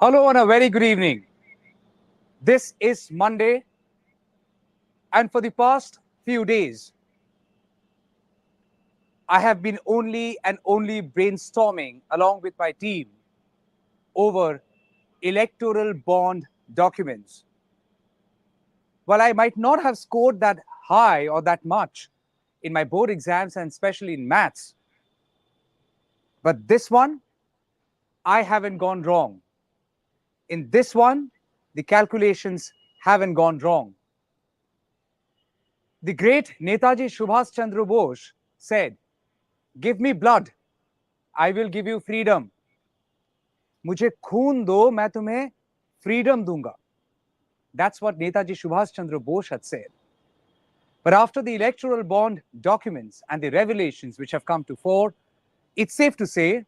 Hello and a very good evening. This is Monday, and for the past few days, I have been only brainstorming along with my team over electoral bond documents. While I might not have scored that high or that much in my board exams and especially in maths, but this one, I haven't gone wrong. In this one, the calculations haven't gone wrong. The great Netaji Subhash Chandra Bose said, "Give me blood, I will give you freedom." मुझे खून दो, मैं तुम्हें freedom दूंगा. That's what Netaji Subhash Chandra Bose had said. But after the electoral bond documents and the revelations which have come to fore, it's safe to say,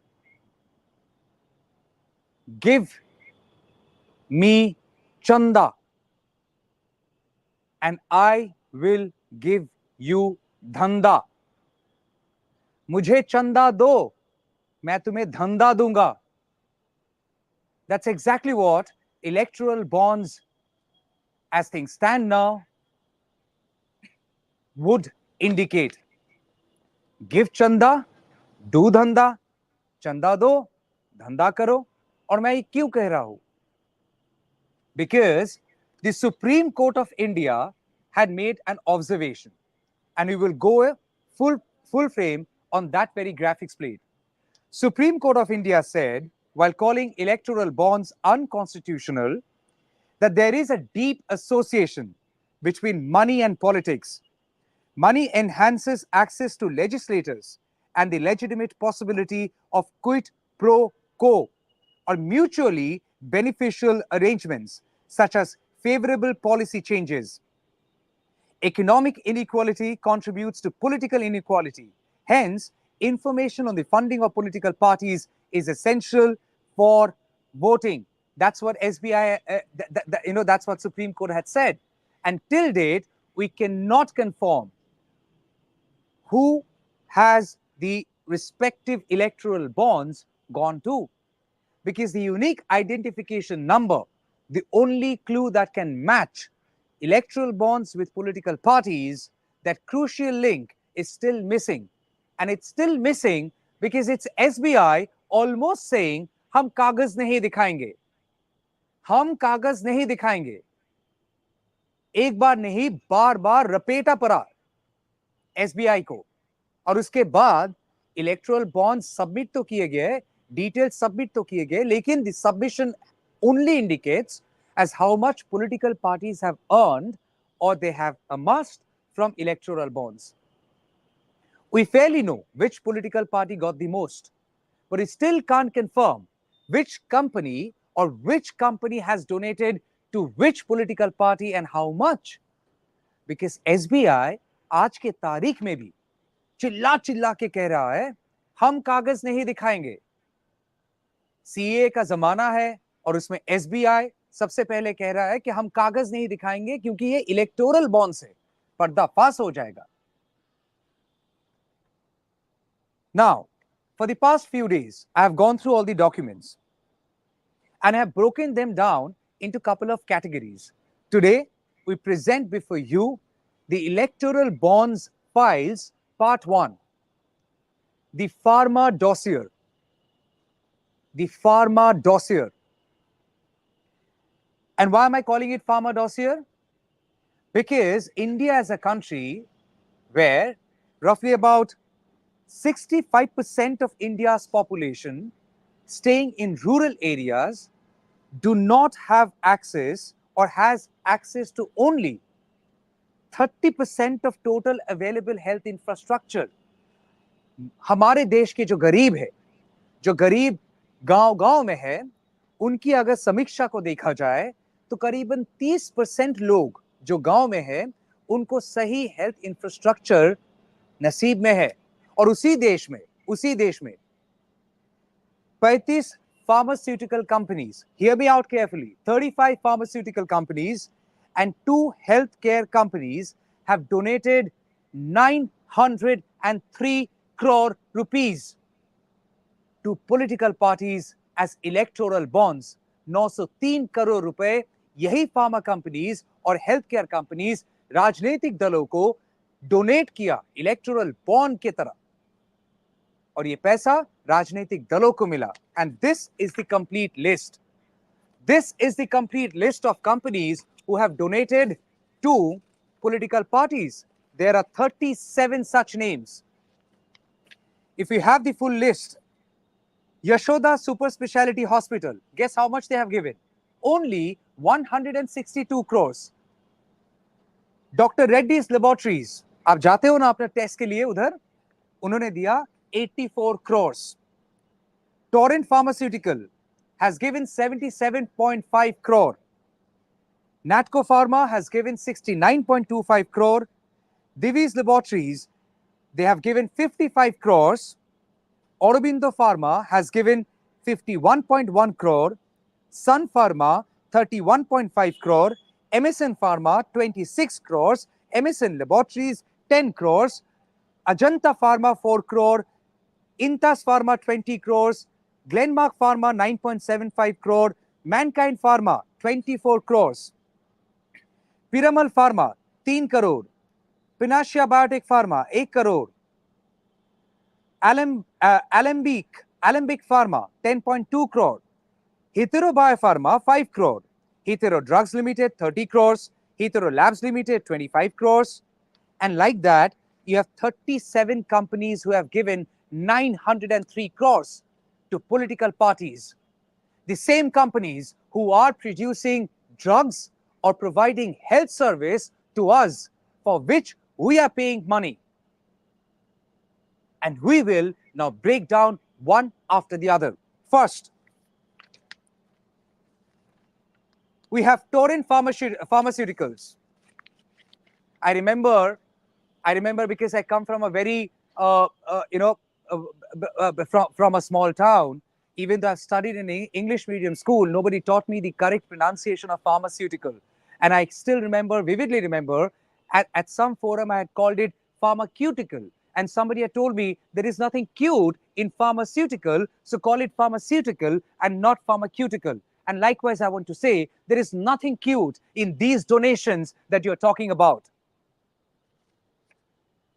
give me Chanda and I will give you Dhanda. मुझे चंदा दो, मैं तुम्हें धंधा दूंगा. That's exactly what electoral bonds, as things stand now, would indicate. Give chanda, do dhanda, chanda do, dhanda karo. और मैं ये क्यों कह रहा हूं? Because the Supreme Court of India had made an observation, and we will go full frame on that very graphics plate. Supreme Court of India said, while calling electoral bonds unconstitutional, that there is a deep association between money and politics. Money enhances access to legislators and the legitimate possibility of quid pro quo or mutually beneficial arrangements such as favorable policy changes. Economic inequality contributes to political inequality. Hence, information on the funding of political parties is essential for voting. That's what SBI, that's what Supreme Court had said. And till date, we cannot confirm who has the respective electoral bonds gone to. Because the unique identification number, the only clue that can match electoral bonds with political parties, that crucial link is still missing. And it's still missing because it's SBI almost saying, हम कागज नहीं दिखाएंगे. हम कागज नहीं दिखाएंगे. एक बार नहीं, बार बार रपेटा पड़ा SBI को. और उसके बाद इलेक्टोरल बॉन्ड्स सबमिट तो किए गए, डिटेल्स सबमिट तो किए गए, लेकिन the submission only indicates as how much political parties have earned or they have amassed from electoral bonds. We fairly know which political party got the most, but we still can't confirm which company or which company has donated to which political party and how much. Because SBI आज के तारीख में भी चिल्ला चिल्ला के कह रहा है, हम कागज नहीं दिखाएंगे. सीए का जमाना है और उसमें एसबीआई सबसे पहले कह रहा है कि हम कागज नहीं दिखाएंगे क्योंकि ये इलेक्टोरल बॉन्ड्स है, पर्दाफाश हो जाएगा. Now, for the past few days, I have gone through all the documents and have broken them down into a couple of categories. Today, we present before you the electoral bonds files part 1, the Pharma Dossier. The Pharma Dossier. And why am I calling it Pharma Dossier? Because India is a country where roughly about 65% of India's population staying in rural areas do not have access or has access to only 30% of total available health infrastructure. हमारे देश के जो गरीब है, जो गरीब गांव-गांव में है, उनकी अगर समीक्षा को देखा जाए तो करीबन 30% लोग जो गांव में है, उनको सही हेल्थ इंफ्रास्ट्रक्चर नसीब में है. और उसी देश में 35 pharmaceutical companies, hear me out carefully, 35 pharmaceutical companies and 2 healthcare companies have donated 903 crore rupees to political parties as electoral bonds 903 crore रुपए यही फार्मा कंपनीज और हेल्थ केयर कंपनीज राजनीतिक दलों को डोनेट किया इलेक्टोरल बॉन्ड की तरह, और ये पैसा राजनीतिक दलों को मिला. And this is the complete list. This is the complete list of companies who have donated to political parties. There are 37 such names. If you have the full list, Yashoda Super Speciality Hospital, guess how much they have given? Only 162 crores. Dr. Reddy's Laboratories, आप जाते हो ना अपने test के लिए उधर, उन्होंने दिया 84 crores. Torrent Pharmaceutical has given 77.5 crore. Natco Pharma has given 69.25 crore. Divi's Laboratories, they have given 55 crores. Aurobindo Pharma has given 51.1 crore. Sun Pharma, 31.5 crore. MSN Pharma, 26 crores. MSN Laboratories, 10 crores. Ajanta Pharma, 4 crore. Intas Pharma, 20 crores. Glenmark Pharma, 9.75 crore. Mankind Pharma, 24 crores. Piramal Pharma, 3 crore. Pinacea Biotech Pharma, 1 crore. Alembic Pharma, 10.2 crore. Hetero Biopharma, 5 crore. Hetero Drugs Limited, 30 crores. Hetero Labs Limited, 25 crores. And like that, you have 37 companies who have given 903 crores to political parties. The same companies who are producing drugs or providing health service to us, for which we are paying money. And we will now break down one after the other. First, we have Torrent Pharmaceuticals. I remember because I come from a very, from a small town. Even though I've studied in an English medium school, nobody taught me the correct pronunciation of pharmaceutical. And I still vividly remember, at some forum I had called it pharmaceutical. And somebody had told me there is nothing cute in pharmaceutical, so call it pharmaceutical and not pharmaceutical. And likewise, I want to say there is nothing cute in these donations that you're talking about.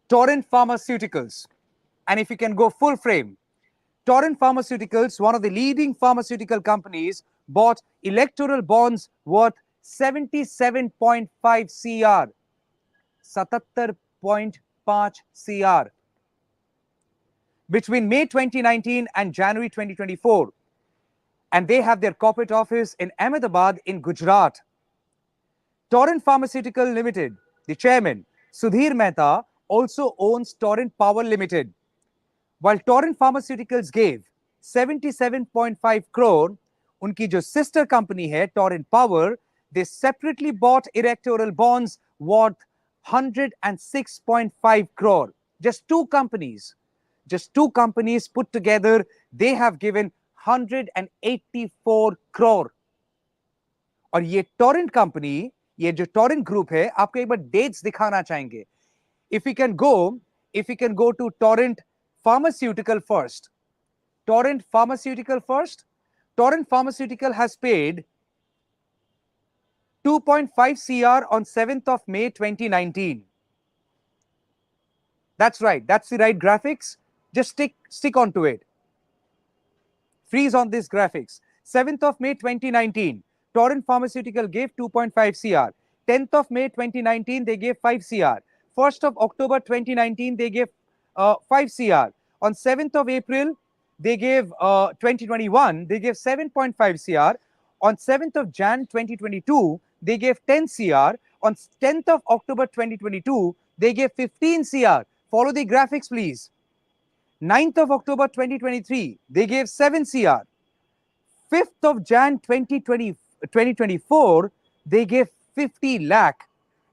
Torrent Pharmaceuticals. And if you can go full frame, Torrent Pharmaceuticals, one of the leading pharmaceutical companies, bought electoral bonds worth 77.5 CR. 77.5 CR. Between May 2019 and January 2024. And they have their corporate office in Ahmedabad in Gujarat. Torrent Pharmaceutical Limited, the chairman, Sudhir Mehta, also owns Torrent Power Limited. While Torrent Pharmaceuticals gave 77.5 crore, unki jo sister company hai, Torrent Power, they separately bought electoral bonds worth 106.5 crore. Just two companies put together, they have given 184 crore. और ये Torrent company, ये जो Torrent group है, आपको एक बार dates दिखाना चाहेंगे. If we can go to Torrent Pharmaceutical first. Torrent Pharmaceutical has paid 2.5 CR on 7th of May 2019. That's right. That's the right graphics. Just stick onto it. Freeze on this graphics. 7th of May 2019, Torrent Pharmaceutical gave 2.5 CR. 10th of May 2019, they gave 5 CR. 1st of October 2019, they gave 5 CR. On 7th of April, they gave 2021, they gave 7.5 CR. On 7th of Jan 2022, they gave 10 CR. On 10th of October 2022, they gave 15 CR. Follow the graphics, please. 9th of October 2023, they gave 7 CR. 5th of Jan 2024, they gave 50 lakh.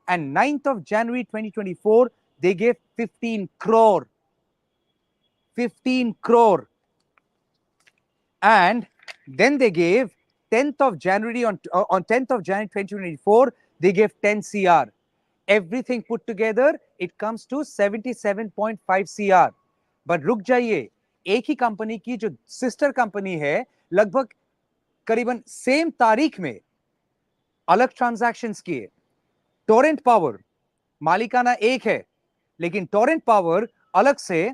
And 9th of January 2024, they gave 15 crore. 15 crore. And then they gave 10th of January, on 10th of January 2024, they gave 10 CR. Everything put together, it comes to 77.5 CR. But रुक जाइए, एक ही company की जो sister company है, लगभग करीबन same तारीख में अलग ट्रांजैक्शंस किए। टोरेंट पावर मालिकाना एक है, लेकिन टोरेंट पावर अलग से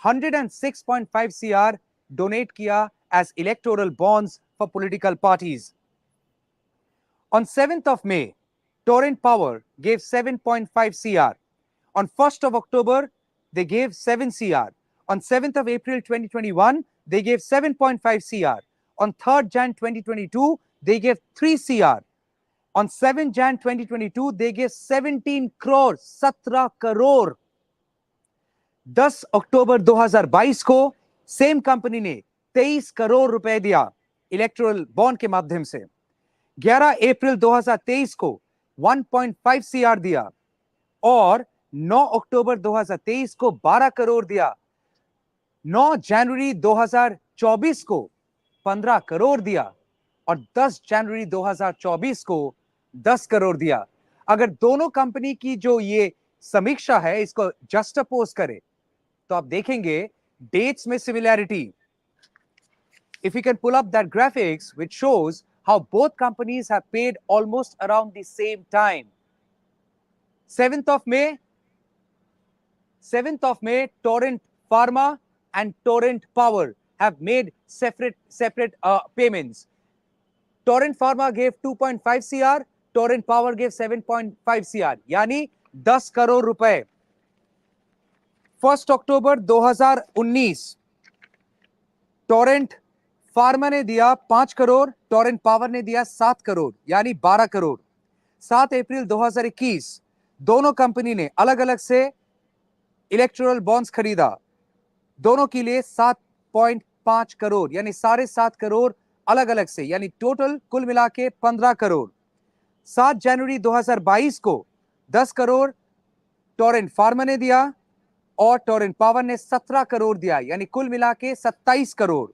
106.5 CR डोनेट किया as electoral bonds for political parties. On 7th of May, Torrent Power gave 7.5 CR. On 1st of October, they gave 7 CR. On 7th of April 2021, they gave 7.5 CR. On 3rd Jan 2022, they gave 3 CR. On 7th Jan 2022, they gave 17 crore, 17 crore. 10 अक्टूबर 2022 को same company ने 23 करोड़ रुपए दिया electoral bond के माध्यम से। 11 अप्रैल 2023 को 1.5 CR दिया और 9 अक्टूबर 2023 को 12 करोड़ दिया। 9 जनवरी 2024 को 15 करोड़ दिया और 10 जनवरी 2024 को 10 करोड़ दिया। अगर दोनों कंपनी की जो ये समीक्षा है इसको जस्टपोज करें तो आप देखेंगे डेट्स में similarity. If you can pull up that graphics which shows how both companies have paid almost around the same time. 7th of May, Torrent Pharma and Torrent Power have made separate payments. Torrent Pharma gave 2.5 CR, Torrent Power gave 7.5 CR, यानी 10 करोड़ रुपए। 1 अक्टूबर 2019 Torrent pharma ने दिया 5 crore, Torrent power ने दिया 7 करोड़, यानी 12 करोड़। 7 अप्रैल 2021 दोनों company ने अलग अलग से इलेक्टोरल बॉन्ड्स खरीदा, दोनों के लिए 7.5 करोड़, यानी 7.5 करोड़ अलग अलग से, यानी टोटल कुल मिला के 15 करोड़। 7 जनवरी 2022 को 10 करोड़ टोरेंट फार्मा ने दिया और टोरेंट पावर ने 17 करोड़ दिया, यानी कुल मिला के 27 करोड़।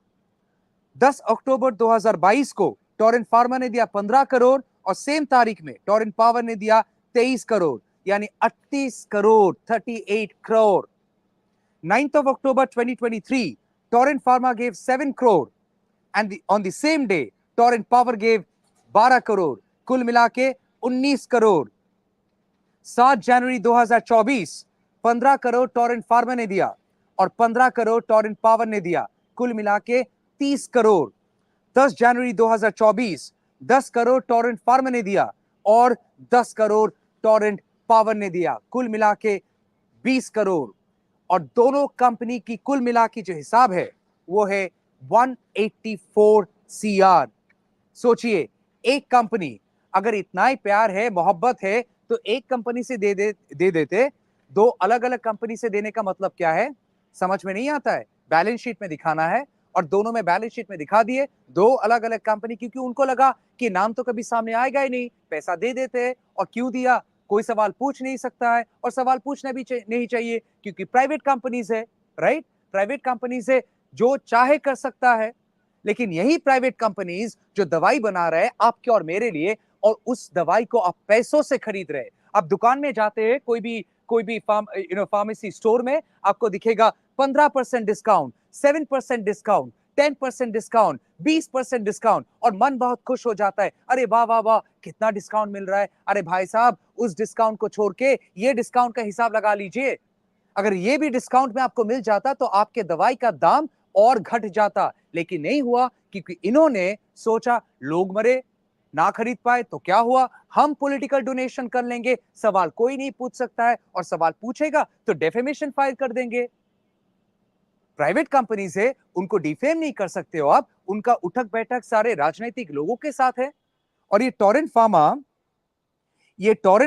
10 अक्टूबर 2022 को टोरेंट फार्मा ने दिया 15 करोड़ और सेम तारीख में टोरेंट पावर ने दिया 23 करोड़, यानी 38 crore, 38 crore. 9th of October 2023, Torrent Pharma gave 7 crore and on the same day, Torrent Power gave 12 crore, कुल मिला के 19 करोड़। 7 जनवरी 2024, 15 करोड़ टोरेंट फार्मा ने दिया और 15 करोड़ टोरेंट पावर ने दिया, कुल मिला के 30 करोड़। 10 जनवरी 2024, 10 करोड़ टोरेंट फार्मा ने दिया और 10 करोड़ टोरेंट पावर ने दिया, कुल मिला के 20 करोड़। और दोनों कंपनी की कुल मिला के जो हिसाब है वो है 184 CR। सोचिए, एक कंपनी अगर इतना ही प्यार है, मोहब्बत है, तो एक कंपनी से दे देते, दो अलग अलग कंपनी से देने का मतलब क्या है समझ में नहीं आता है। बैलेंस शीट में दिखाना है और दोनों में बैलेंस शीट में दिखा दिए दो अलग अलग कंपनी, क्योंकि उनको लगा कि नाम तो कभी सामने आएगा ही नहीं, पैसा दे देते हैं। और क्यों दिया, कोई सवाल पूछ नहीं सकता है और सवाल पूछना भी नहीं चाहिए, क्योंकि प्राइवेट कंपनीज है, राइट। प्राइवेट कंपनीज है, जो चाहे कर सकता है। लेकिन यही प्राइवेट कंपनीज जो दवाई बना रहे हैं आपके और मेरे लिए, और उस दवाई को आप पैसों से खरीद रहे हैं। आप दुकान में जाते हैं, कोई भी फार्मेसी स्टोर में आपको दिखेगा 15% डिस्काउंट, 7% डिस्काउंट, 10% डिस्काउंट, 20% डिस्काउंट, और मन बहुत खुश हो जाता है। अरे वाह वाह वाह, कितना डिस्काउंट मिल रहा है। अरे भाई साहब, उस डिस्काउंट को छोड़ के ये डिस्काउंट का हिसाब लगा लीजिए। अगर ये भी डिस्काउंट में आपको मिल जाता तो आपके दवाई का दाम और घट जाता, लेकिन नहीं हुआ, क्योंकि इन्होंने सोचा लोग मरे ना खरीद पाए तो क्या हुआ, हम पॉलिटिकल डोनेशन कर लेंगे, सवाल कोई नहीं पूछ सकता है, और सवाल पूछेगा तो डेफेमेशन फाइल कर देंगे। प्राइवेट कंपनीज है, उनको डिफेम नहीं कर सकते हो आप, उनका उठक बैठक सारे राजनीतिक लोगों के साथ है। और ये टोरेंट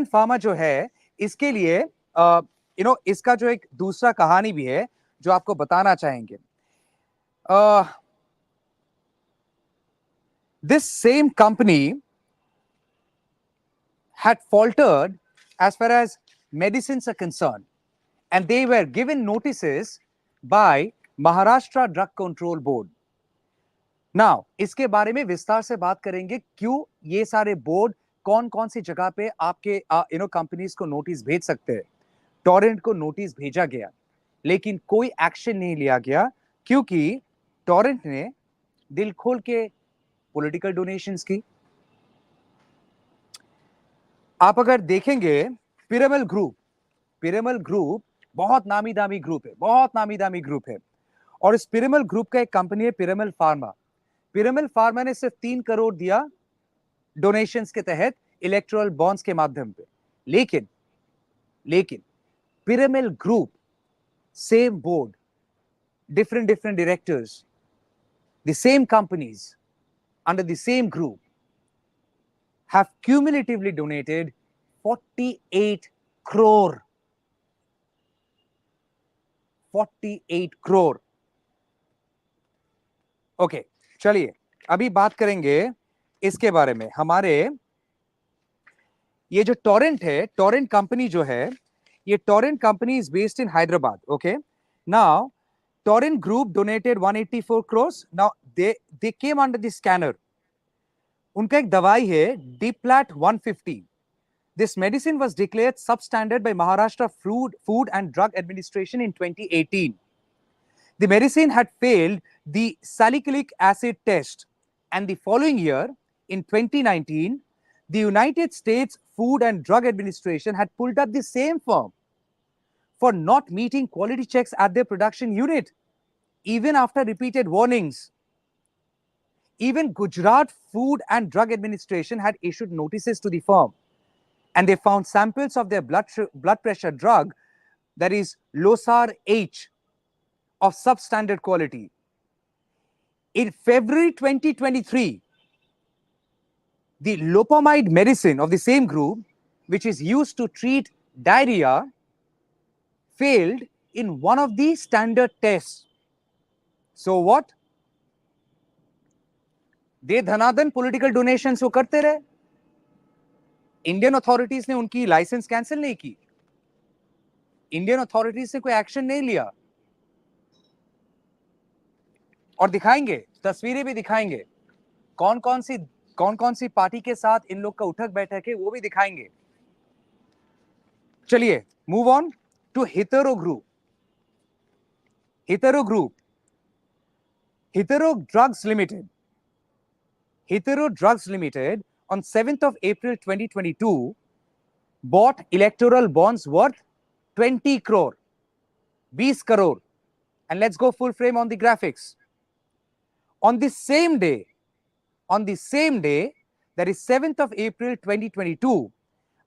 फार्मा जो है, इसके लिए इसका जो एक दूसरा कहानी भी है जो आपको बताना चाहेंगे। This same company had faltered as far as medicines are concerned, and they were given notices by Maharashtra Drug Control Board. Now, इसके बारे में विस्तार से बात करेंगे, क्यों ये सारे बोर्ड कौन कौन सी जगह पे आपके कंपनीज को नोटिस भेज सकते हैं। टोरेंट को नोटिस भेजा गया, लेकिन कोई एक्शन नहीं लिया गया, क्योंकि टोरेंट ने दिल खोल के पॉलिटिकल डोनेशंस की। आप अगर देखेंगे पिरामल ग्रुप बहुत नामी दामी ग्रुप है, बहुत नामी दामी ग्रुप है। और इस पिरामल ग्रुप का एक कंपनी है पिरामल फार्मा। पिरामल फार्मा ने सिर्फ 3 करोड़ दिया डोनेशंस के तहत इलेक्टोरल बॉन्ड्स के माध्यम पे। लेकिन लेकिन Piramal group, same board, different directors, the same companies under the same group have cumulatively donated 48 crore. 48 crore. Okay, चलिए अभी बात करेंगे इसके बारे में। हमारे ये जो टोरेंट है, टोरेंट कंपनी जो है, ये Torrent company is based in Hyderabad. Okay, now Torrent group donated 184 crores. Now they came under the scanner. उनका एक दवाई है Deplatt 150. This medicine was declared substandard by Maharashtra Food and Drug Administration in 2018. The medicine had failed the salicylic acid test, and the following year, in 2019, the United States Food and Drug Administration had pulled up the same firm for not meeting quality checks at their production unit, even after repeated warnings. Even Gujarat Food and Drug Administration had issued notices to the firm, and they found samples of their blood pressure drug, that is Losar H, of substandard quality. In February 2023, the lopamide medicine of the same group, which is used to treat diarrhea, failed in one of the standard tests. So what? दे धनादन political donations वो करते रहे। Indian authorities ने उनकी licence cancel नहीं की, Indian authorities ने कोई एक्शन नहीं लिया। और दिखाएंगे, तस्वीरें भी दिखाएंगे, कौन कौन सी पार्टी के साथ इन लोग का उठक बैठक है वो भी दिखाएंगे। चलिए move on to Hetero Group. Hetero Group, Hetero Drugs Limited, Hitero Drugs Limited on 7th of April 2022 bought electoral bonds worth 20 crore, 20 crore. And let's go full frame on the graphics. On the same day, that is 7th of April 2022,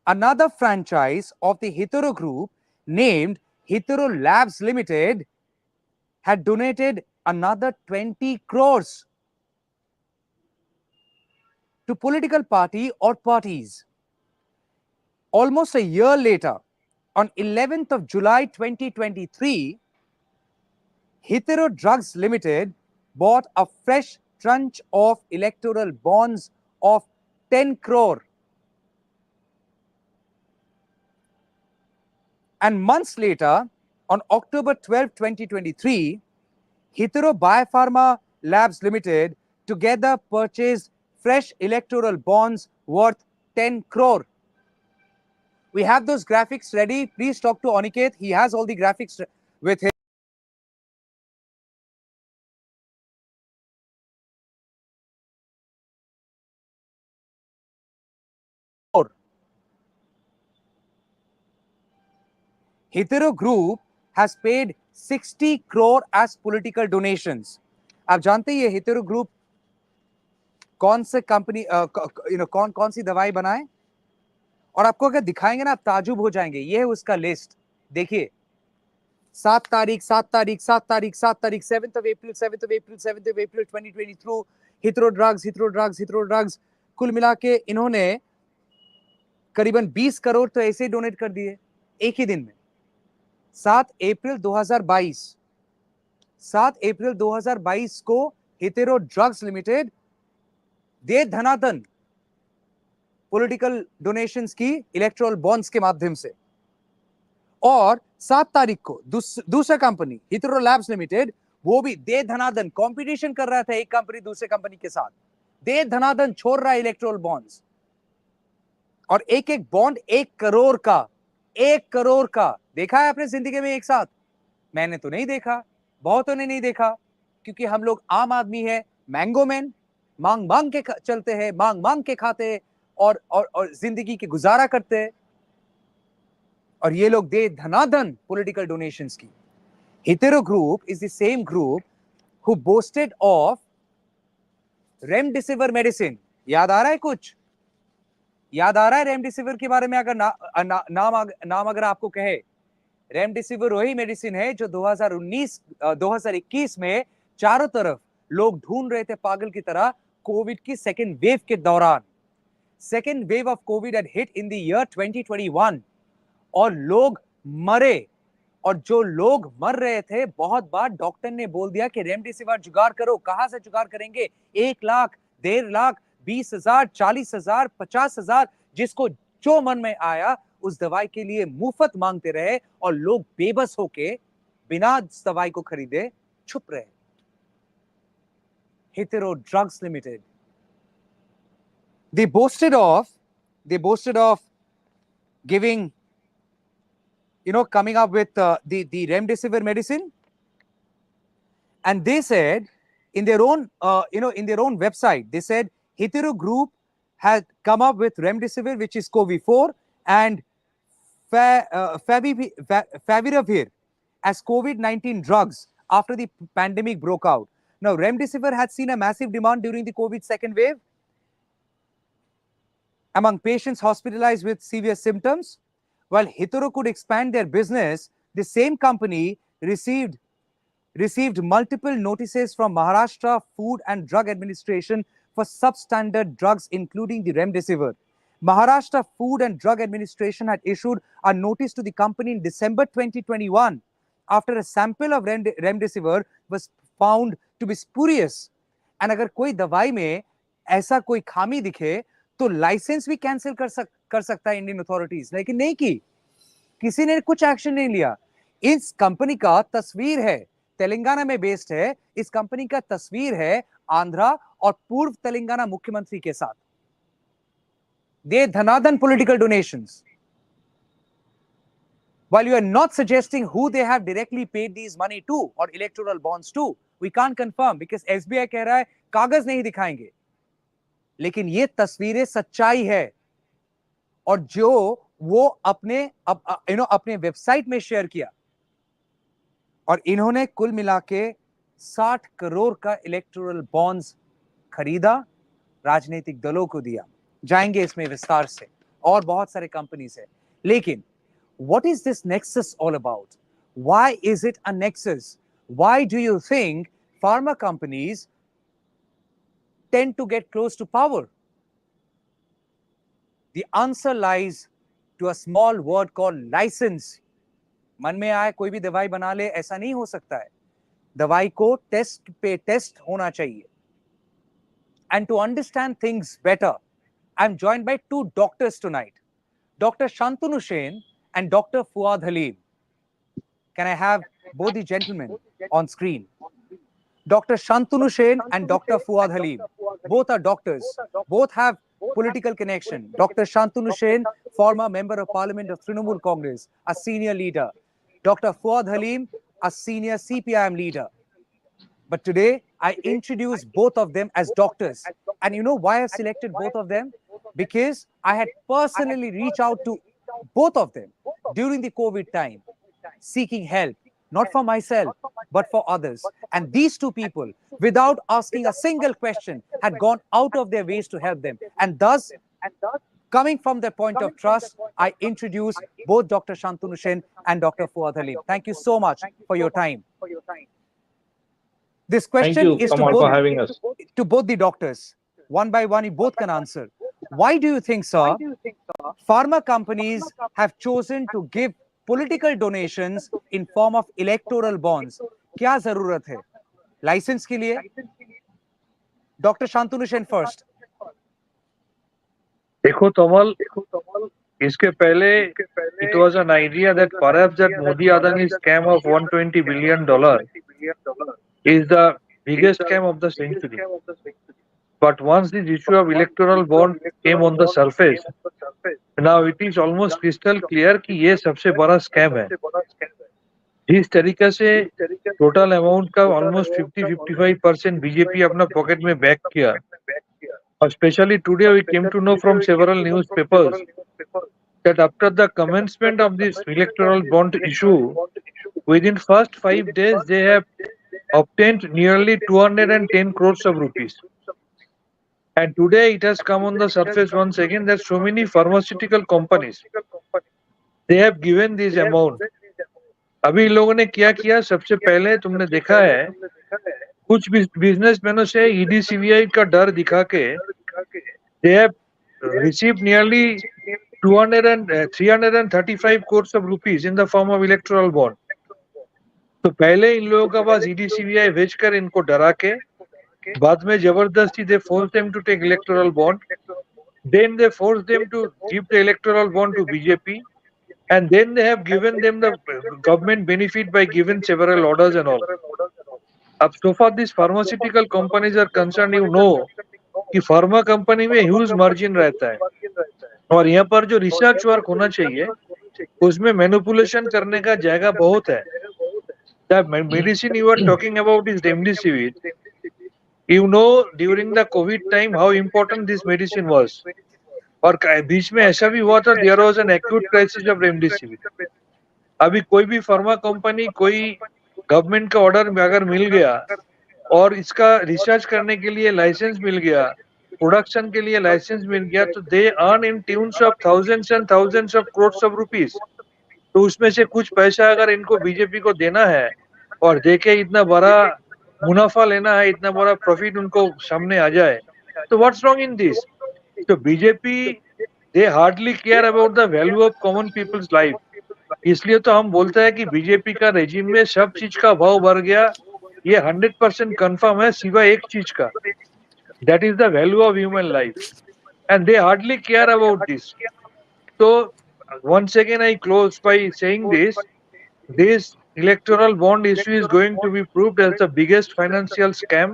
another franchise of the Hitero Group named Hitero Labs Limited had donated another 20 crores to political party or parties. Almost a year later, on 11th of July 2023, Hitero Drugs Limited bought a fresh tranche of electoral bonds of 10 crore. And months later, on October 12, 2023, Hitero Biopharma Labs Limited together purchased fresh electoral bonds worth 10 crore. We have those graphics ready. Please talk to Aniket. He has all the graphics with him. Hitero Group has paid 60 crore as political donations. आप जानते हैं ये हितेरो group कौन से company कौन सी दवाई बनाए? और आपको अगर दिखाएंगे ना आप ताजुब हो जाएंगे। ये है उसका लिस्ट, देखिए 7 तारीख 7th of April 2023 हितेरो ड्रग्स कुल मिला के इन्होंने करीबन 20 करोड़ तो ऐसे ही डोनेट कर दिए एक ही दिन में। 7 अप्रैल 2022 को हितेरो ड्रग्स लिमिटेड दे धनादन पॉलिटिकल डोनेशंस की इलेक्टोरल बॉन्ड्स के माध्यम से। और 7 तारीख को दूसरा कंपनी हितेरो लैब्स लिमिटेड, वो भी दे धनादन कंपटीशन कर रहा था एक कंपनी दूसरे कंपनी के साथ, दे धनादन छोड़ रहा है इलेक्टोरल बॉन्ड्स। और एक एक बॉन्ड 1 करोड़ का देखा है आपने जिंदगी में एक साथ? मैंने तो नहीं देखा, बहुतों ने नहीं देखा, क्योंकि हम लोग आम आदमी है, मैंगो मैन। मांग मांग के चलते हैं, मांग मांग के खाते और जिंदगी की गुजारा करते हैं, और ये लोग दे धनाधन पॉलिटिकल डोनेशंस की। Hetero group is the same group who boasted of remdesivir medicine. याद आ रहा है कुछ? याद आ रहा है रेमडेसिविर के बारे में? अगर नाम अगर आपको कहे, रेमडेसिविर वही मेडिसिन है जो 2021 में चारों तरफ लोग ढूंढ रहे थे पागल की तरह कोविड की सेकेंड वेव के दौरान। Second wave of Covid had hit in the year 2021 और लोग मरे, और जो लोग मर रहे थे बहुत बार डॉक्टर ने बोल दिया कि रेमडेसिविर जुगाड़ करो। कहां से जुगाड़ करेंगे? 1 लाख, 1.5 लाख, 20,000, 40,000, 50,000, जिसको जो मन में आया उस दवाई के लिए मुफ्त मांगते रहे, और लोग बेबस होके बिना दवाई को खरीदे छुप रहे। Hetero Drugs Limited, they boasted of giving, coming up with the remdesivir medicine, and they said in their own website, they said Hetero Group had come up with remdesivir, which is COVID-4, and favipiravir as COVID-19 drugs after the pandemic broke out. Now, remdesivir had seen a massive demand during the COVID second wave among patients hospitalized with severe symptoms. While Hetero could expand their business, the same company received multiple notices from Maharashtra Food and Drug Administration for substandard drugs, including the remdesivir. Maharashtra Food and Drug Administration had issued a notice to the company in December 2021 after a sample of remdesivir was found to be spurious. And अगर कोई दवाई में ऐसा कोई खामी दिखे तो licence भी कैंसिल कर सकता है इंडियन अथॉरिटीज, लेकिन नहीं की, किसी ने कुछ एक्शन नहीं लिया। इस कंपनी का तस्वीर है, तेलंगाना में बेस्ड है, इस कंपनी का तस्वीर है आंध्रा और पूर्व तेलंगाना मुख्यमंत्री के साथ। दे धनाधन political donations. While you are not suggesting who they have directly paid these money to or electoral bonds to, we can't confirm because SBI कह रहा है कागज नहीं दिखाएंगे, लेकिन ये तस्वीरें सच्चाई है, और जो वो अपने वेबसाइट में शेयर किया, और इन्होंने कुल मिला के 60 करोड़ का इलेक्टोरल बॉन्ड्स खरीदा, राजनीतिक दलों को दिया। जाएंगे इसमें विस्तार से, और बहुत सारे कंपनीज है। लेकिन what is this nexus all about? Why is it a nexus? Why do you think pharma companies tend to get close to power? The answer lies to a small word called license. मन में आए कोई भी दवाई बना ले, ऐसा नहीं हो सकता है। दवाई को टेस्ट पे टेस्ट होना चाहिए। And to understand things better, I'm joined by two doctors tonight, Dr. Shantanu Sen and Dr. Fuad Halim. Can I have both the gentlemen on screen? Dr. Shantanu Sen and Dr. Fuad Halim. Both are doctors. Both have political connection. Dr. Shantanu Sen, former member of parliament of Trinamool Congress, a senior leader. Dr. Fuad Halim, a senior CPIM leader. But today, I introduce both of them as doctors. And you know why I've selected both of them? Because I had personally reached out to both of them during the COVID time, seeking help, not for myself, but for others. And these two people, without asking a single question, had gone out of their ways to help them. And thus, coming from their point of trust, I introduce both Dr. Shantanu Sen and Dr. Fuad Halim. Thank you so much for your time. This question is to both the doctors. One by one, you both can answer. Why do you think, sir, pharma companies have chosen to give political donations in form of electoral bonds? क्या जरूरत है licence के लिए? Doctor Shantanu Sen first. देखो तमल, इसके पहले it was an idea that perhaps that Modi Adani scam of $120 billion is the biggest scam of the century. But once this issue of electoral bond came on the surface, now it is almost crystal clear कि ये सबसे बड़ा scam है। जिस तरीके से total amount का almost 50-55% BJP अपना पॉकेट में बैक किया, Especially today, we came to know from several newspapers that after the commencement of this electoral bond issue, within first 5 days, they have obtained nearly 210 crores of rupees. And today it has come on the surface once again that so many pharmaceutical companies, they have given this amount. अभी इन लोगों ने क्या किया, सबसे पहले तुमने देखा है कुछ बिजनेसमैनों से ईडी सीबीआई का डर दिखा के they have received nearly 200 and 335 crores of rupees in the form of electoral bond. तो पहले इन लोगों का पास ईडी सीबीआई भेजकर इनको डरा के बाद में जबरदस्ती they forced them to take electoral bond. Then they forced them to give the electoral bond to BJP, and then they have given them the government benefit by giving several orders and all. अब so far these pharmaceutical companies are concerned, you know कि pharma company में huge margin रहता है और यहाँ पर जो research work होना चाहिए उसमें मैनिपुलेशन करने का जगह बहुत है. The medicine you are talking about is remdesivir. You know during the COVID time how important this medicine was. और बीच में ऐसा भी हुआ था, there was an acute crisis of remdesivir. अभी कोई भी फार्मा कंपनी कोई गवर्नमेंट का ऑर्डर में अगर मिल गया और इसका रिसर्च करने के लिए लाइसेंस मिल गया, प्रोडक्शन के लिए लाइसेंस मिल गया, तो they earn in tunes of thousands and thousands of crores of rupees. तो उसमें से कुछ पैसा अगर इनको बीजेपी को देना है और देके इतना बड़ा मुनाफा लेना है, इतना बड़ा प्रॉफिट उनको सामने आ जाए, तो व्हाट्स रॉन्ग इन दिस? तो BJP they hardly care about the value of common people's life. इसलिए तो हम बोलते हैं कि बीजेपी का रेजिम में सब चीज का भाव बढ़ गया. ये 100% कंफर्म है सिवाय एक चीज का, that is the value of human life, and they hardly care about this. तो once again I close by saying this electoral bond issue is going to be proved as the biggest financial scam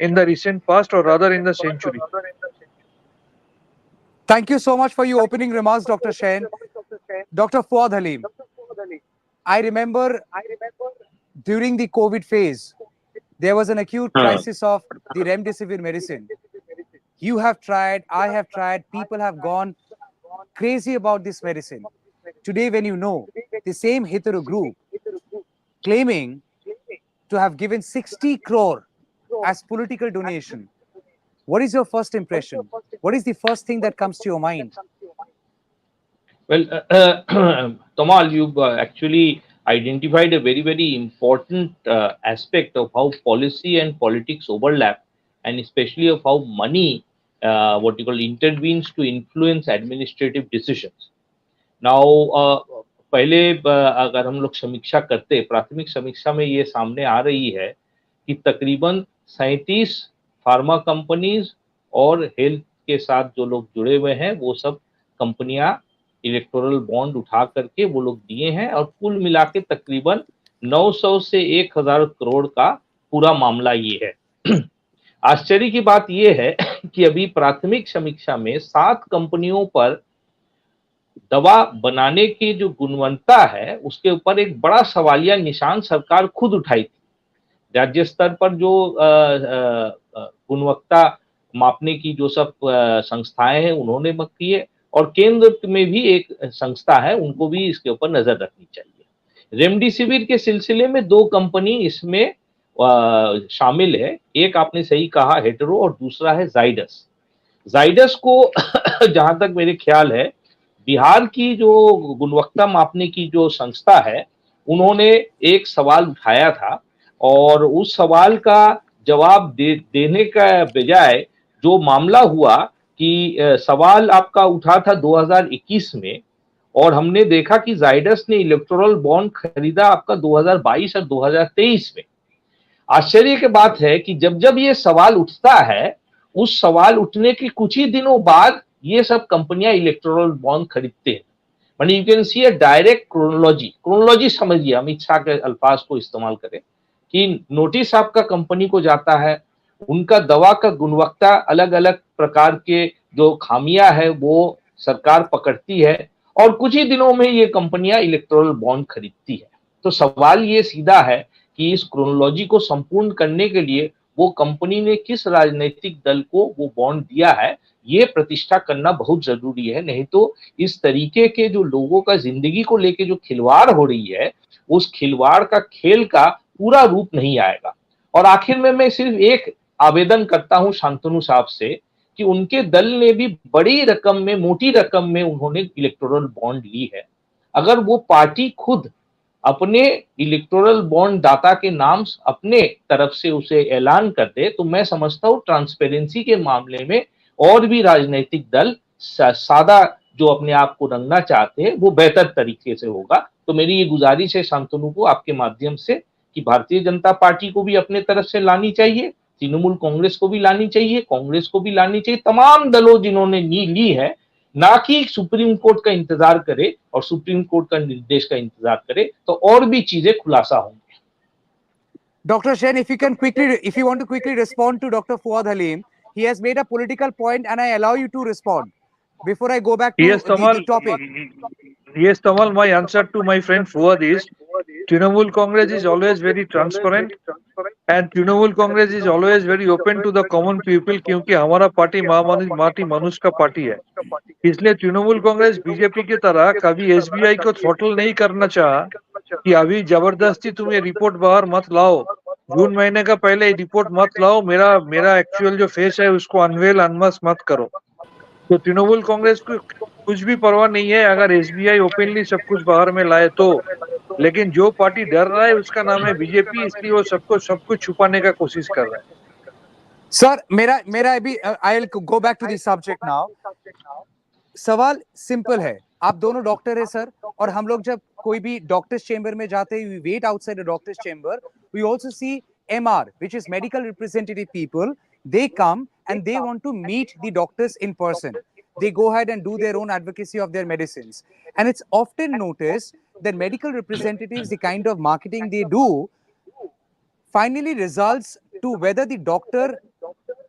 in the recent past, or rather in the century. Thank you so much for your opening remarks, Dr. Shain. Dr. Fuad Halim, I remember during the COVID phase, there was an acute crisis of the remdesivir medicine. You have tried, I have tried, people have gone crazy about this medicine. Today, when you know the same hetero group claiming to have given 60 crore as political donation, what is your first impression? What is the first thing that comes to your mind? Well, Tamal, you've actually identified a very, very important aspect of how policy and politics overlap, and especially of how money, what you call, intervenes to influence administrative decisions. Now, पहले अगर हम लोग समीक्षा करते, प्राथमिक समीक्षा में ये सामने आ रही है कि तकरीबन 37 फार्मा कंपनीज और हेल्थ के साथ जो लोग जुड़े हुए हैं वो सब कंपनियां इलेक्टोरल बॉन्ड उठा करके वो लोग दिए हैं, और कुल मिला के तकरीबन 900 से 1000 करोड़ का पूरा मामला ये है. आश्चर्य की बात ये है कि अभी प्राथमिक समीक्षा में 7 कंपनियों पर दवा बनाने की जो गुणवत्ता है उसके ऊपर एक बड़ा सवालिया निशान सरकार खुद उठाई थी. राज्य स्तर पर जो गुणवत्ता मापने की जो सब संस्थाएं हैं उन्होंने मत किए, और केंद्र में भी एक संस्था है, उनको भी इसके ऊपर नजर रखनी चाहिए. रेमडेसिविर के सिलसिले में 2 कंपनी इसमें शामिल है. एक आपने सही कहा हेटेरो, और दूसरा है जाइडस. जाइडस को जहां तक मेरे ख्याल है बिहार की जो गुणवत्ता मापने की जो संस्था है उन्होंने एक सवाल उठाया था, और उस सवाल का जवाब देने का बजाय जो मामला हुआ कि सवाल आपका उठा था 2021 में, और हमने देखा कि जाइडस ने इलेक्टोरल बॉन्ड खरीदा आपका 2022 और 2023 में. आश्चर्य की बात है कि जब जब ये सवाल उठता है, उस सवाल उठने के कुछ ही दिनों बाद ये सब कंपनियां इलेक्टोरल बॉन्ड खरीदते हैं. मानी you can see a direct chronology समझिए, अमित शाह के अल्फाज को इस्तेमाल करें कि नोटिस आपका कंपनी को जाता है, उनका दवा का गुणवत्ता अलग अलग प्रकार के जो खामियां है वो सरकार पकड़ती है, और कुछ ही दिनों में ये कंपनियां इलेक्टोरल बॉन्ड खरीदती है. तो सवाल ये सीधा है कि इस क्रोनोलॉजी को संपूर्ण करने के लिए वो कंपनी ने किस राजनीतिक दल को वो बॉन्ड दिया है, ये प्रतिष्ठा करना बहुत जरूरी है। नहीं तो इस तरीके के जो लोगों का जिंदगी को लेके जो खिलवाड़ हो रही है, उस खिलवाड़ का खेल का पूरा रूप नहीं आएगा। और आखिर में मैं सिर्फ एक आवेदन करता हूं शांतनु साहब से कि उनके दल ने भी बड़ी रकम में, मोटी रकम में उन्होंने इलेक्टोरल बॉन्ड ली है। अगर वो पार्टी खुद अपने इलेक्टोरल बॉन्ड दाता के नाम अपने तरफ से उसे ऐलान कर दे, तो मैं समझता हूं ट्रांसपेरेंसी के मामले में और भी राजनीतिक दल सादा जो अपने आप को रंगना चाहते हैं वो बेहतर तरीके से होगा। तो मेरी ये गुजारिश है शांतनु को आपके माध्यम से कि भारतीय जनता पार्टी को भी अपने तरफ से लानी चाहिए, तृणमूल कांग्रेस को भी लानी चाहिए, कांग्रेस को भी लानी चाहिए, तमाम दलों जिन्होंने ली है, ना कि सुप्रीम कोर्ट का इंतजार करे और सुप्रीम कोर्ट का निर्देश का इंतजार करे, तो और भी चीजें खुलासा होंगी। Dr. Shen, if you want to quickly respond to Dr. Fuad Halim, he has made a political point, and I allow you to respond before I go back to Yes, Tamal. the topic. Yes, Tamal. My answer to my friend Fuad is Trinamool Congress is always very transparent, and Trinamool Congress is always very open to the common people क्योंकि हमारा party माटी मनुष्य का party है। इसलिए Trinamool Congress BJP की तरह कभी एसबीआई को थ्रॉटल नहीं करना चाहा कि अभी जबरदस्ती तुम ये रिपोर्ट बाहर मत लाओ, जून महीने का पहले रिपोर्ट मत लाओ, मेरा मेरा एक्चुअल जो फेस है उसको अनवेल अनमस मत करो। तो तृणमूल कांग्रेस को कुछ भी परवाह नहीं है अगर एसबीआई ओपनली सब कुछ बाहर में लाए तो, लेकिन जो पार्टी डर रहा है उसका नाम है बीजेपी, इसलिए वो सब कुछ छुपाने का कोशिश कर रहा है। सर मेरा अभी I will go back to the subject now. सवाल सिंपल है, आप दोनों डॉक्टर है सर, और हम लोग जब कोई भी डॉक्टर्स चेंबर में जाते हैं, we wait outside the doctor's chamber, we also see MR, which is medical representative people. They come and they want to meet the doctors in person. They go ahead and do their own advocacy of their medicines, and it's often noticed that medical representatives, the kind of marketing they do, finally results to whether the doctor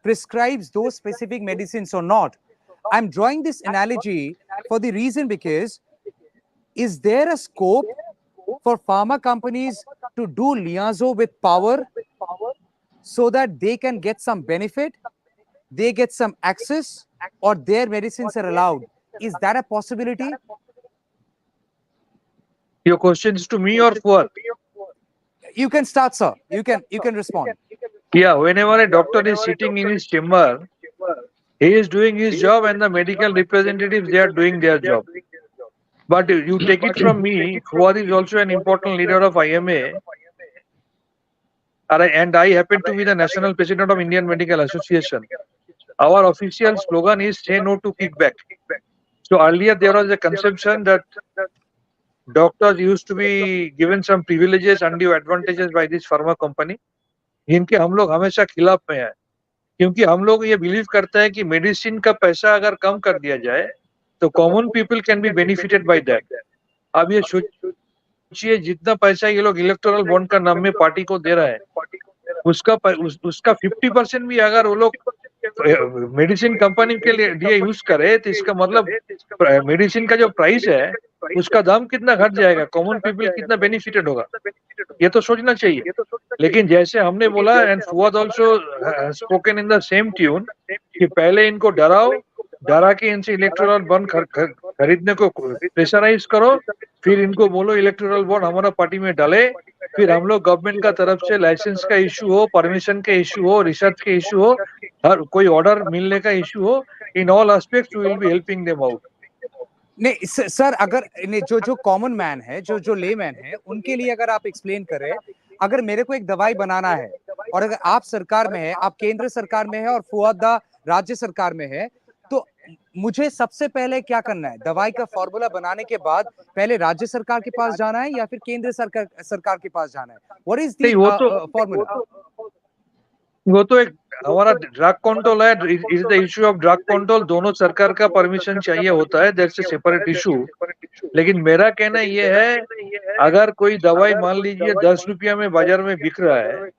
prescribes those specific medicines or not. I'm drawing this analogy for the reason because is there a scope for pharma companies to do liaison with power so that they can get some benefit, they get some access, or their medicines are allowed? Is that a possibility? Your question is to me or Fuad? You can start, sir. You can respond. Yeah, whenever a doctor is sitting in his chamber, he is doing his job and the medical representatives, they are doing their job. But you take it from me, Fuad is also an important leader of IMA, and I happen to be the national president of Indian Medical Association. Our official slogan is say no to kickback. So earlier there was a conception that doctors used to be given some privileges, undue advantages by this pharma company, जिनके हम लोग हमेशा खिलाफ में हैं, क्योंकि हम लोग ये बिलीव करते हैं कि मेडिसिन का पैसा अगर कम कर दिया जाए तो common people can be benefited by that. अब ये सोचिए जितना पैसा ये लोग इलेक्टोरल बॉन्ड का नाम में पार्टी को दे रहा है, उसका 50% भी अगर वो लोग मेडिसिन कंपनी के लिए यूज करे तो इसका मतलब मेडिसिन का जो प्राइस है उसका दाम कितना घट जाएगा, कॉमन पीपल कितना बेनिफिटेड होगा, ये तो सोचना चाहिए। लेकिन जैसे हमने बोला, and Fuad also spoken in the same tune, कि पहले इनको डरा के इनसे इलेक्टोरल बॉन्ड खरीदने को प्रेशराइज करो, फिर इनको बोलो इलेक्टोरल बॉन्ड हमारा पार्टी में डाले, फिर हम लोग गवर्नमेंट का तरफ से लाइसेंस का इशू हो, परमिशन के इशू हो, रिसर्च के इशू हो, हर कोई ऑर्डर मिलने का इशू हो, in all aspects we will be helping them out. नहीं सर, अगर जो कॉमन मैन है, जो लेमैन है, उनके लिए अगर आप एक्सप्लेन करें, अगर मेरे को एक दवाई बनाना है और अगर आप सरकार में है, आप केंद्र सरकार में है और फुआद राज्य सरकार में है, तो मुझे सबसे पहले क्या करना है? दवाई का फॉर्मूला बनाने के बाद पहले राज्य सरकार के पास जाना है या फिर केंद्र सरकार के पास जाना है? What is the formula? वो तो एक हमारा ड्रग कंट्रोल है, is the issue of drug control, दोनों सरकार का परमिशन चाहिए होता है, दैट्स ए सेपरेट इशू। लेकिन मेरा कहना ये है, अगर कोई दवाई मान लीजिए 10 रुपया में बाजार में बिक रहा है,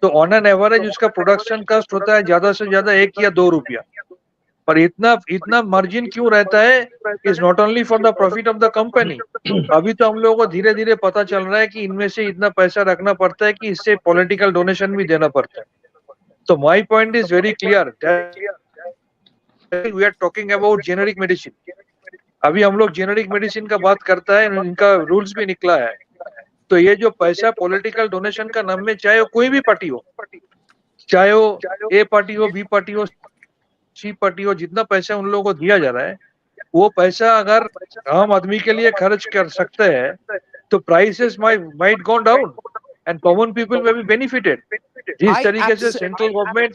तो ऑन एन एवरेज उसका प्रोडक्शन कॉस्ट होता है ज्यादा से ज्यादा 1 या 2 रुपया, पर इतना मार्जिन क्यों रहता है? Is not only for the profit of the company. अभी तो हम लोगों को धीरे धीरे पता चल रहा है कि इनमें से इतना पैसा रखना पड़ता है कि इससे पॉलिटिकल डोनेशन भी देना पड़ता है। So my point is very clear that we are talking about generic medicine. अभी हम लोग जेनेरिक मेडिसिन का बात करता है, इनका रूल्स भी निकला है। तो ये जो पैसा पॉलिटिकल डोनेशन का नाम में, चाहे वो कोई भी पार्टी हो, चाहे वो ए पार्टी हो, बी पार्टी हो, सी पार्टी हो, जितना पैसा उन लोगों को दिया जा रहा है, वो पैसा अगर आम आदमी के लिए खर्च कर सकते हैं तो prices might go down and common people में भी बेनिफिटेड। जिस तरीके से central government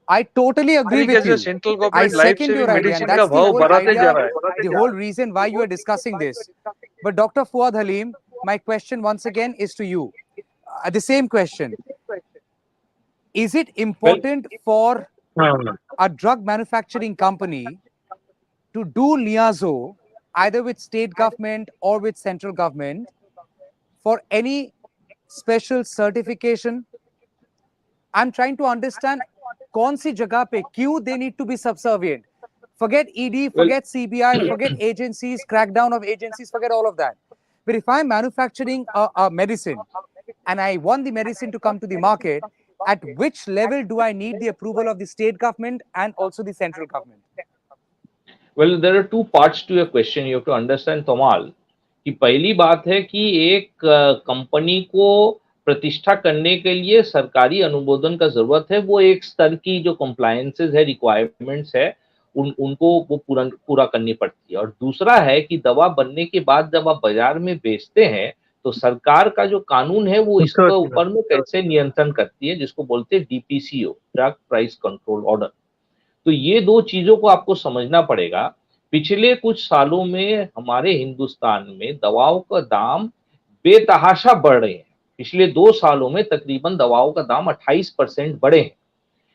I totally agree with you. Central I government life second your saving idea, medicine and का that's the भाव whole बढ़ाते जा idea, रहा है। the whole reason why you are discussing this. But Dr. Fuad Halim, my question once again is to you. The same question. Is it important for a drug manufacturing company to do liaison either with state government or with central government for any special certification? I'm trying to understand कौन सी जगह पे क्यों they need to be subservient. Forget ED, forget CBI, forget agencies, crackdown of agencies, forget all of that. But if I'm manufacturing a medicine and I want the medicine to come to the market, at which level do I need the approval of the state government and also the central government? Well, there are two parts to your question. You have to understand, Tamal, कि पहली बात है कि एक company को प्रतिष्ठा करने के लिए सरकारी अनुमोदन का जरूरत है। वो एक स्तर की जो कंप्लायंसेस है, रिक्वायरमेंट्स है, उनको वो पूरा करनी पड़ती है। और दूसरा है कि दवा बनने के बाद जब आप बाजार में बेचते हैं तो सरकार का जो कानून है वो इसके ऊपर में कैसे नियंत्रण करती है, जिसको बोलते हैं DPCO, drug price control order. तो ये दो चीजों को आपको समझना पड़ेगा। पिछले कुछ सालों में हमारे हिंदुस्तान में दवाओं का दाम बेतहाशा बढ़ रहे हैं। पिछले 2 सालों में तकरीबन दवाओं का दाम 28% बढ़े हैं।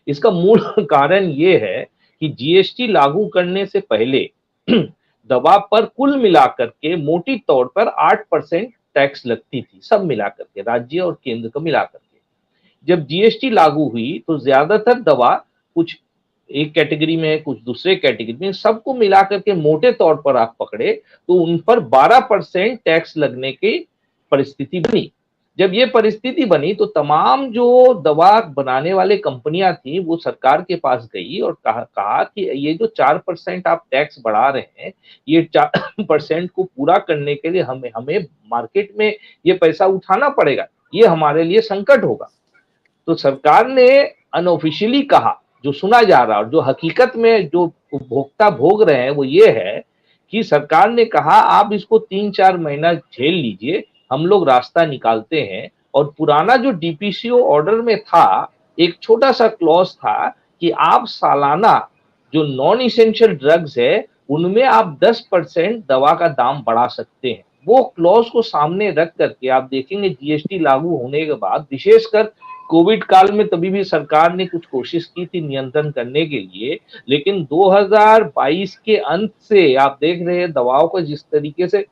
इसका मूल कारण ये है कि GST लागू करने से पहले दवा पर कुल मिलाकर के मोटी तौर पर 8% टैक्स लगती थी, सब मिलाकर के, राज्य और केंद्र को मिलाकर के। जब GST लागू हुई तो ज्यादातर दवा, कुछ एक कैटेगरी में, कुछ दूसरे कैटेगरी में, सबको मिलाकर के मोटे तौर पर आप पकड़े तो उन पर 12% टैक्स लगने की परिस्थिति बनी। जब ये परिस्थिति बनी तो तमाम जो दवा बनाने वाले कंपनियां थी वो सरकार के पास गई और कहा कि ये जो 4% आप टैक्स बढ़ा रहे हैं, ये 4% को पूरा करने के लिए हमें मार्केट में ये पैसा उठाना पड़ेगा, ये हमारे लिए संकट होगा। तो सरकार ने अनऑफिशियली कहा, जो सुना जा रहा और जो हकीकत में जो उपभोक्ता भोग रहे हैं वो ये है कि सरकार ने कहा आप इसको 3-4 महीना झेल लीजिए, हम लोग रास्ता निकालते हैं। और पुराना जो DPCO ऑर्डर में था, एक छोटा सा क्लॉज था कि आप सालाना जो नॉन इसेंशियल ड्रग्स है उनमें आप 10% दवा का दाम बढ़ा सकते हैं। वो क्लॉज को सामने रख करके आप देखेंगे GST लागू होने के बाद, विशेषकर कोविड काल में तभी भी सरकार ने कुछ कोशिश की थी नियंत्रण करने के लिए, लेकिन 2022 के अंत से आप देख रहे हैं दवाओं का जिस तरीके से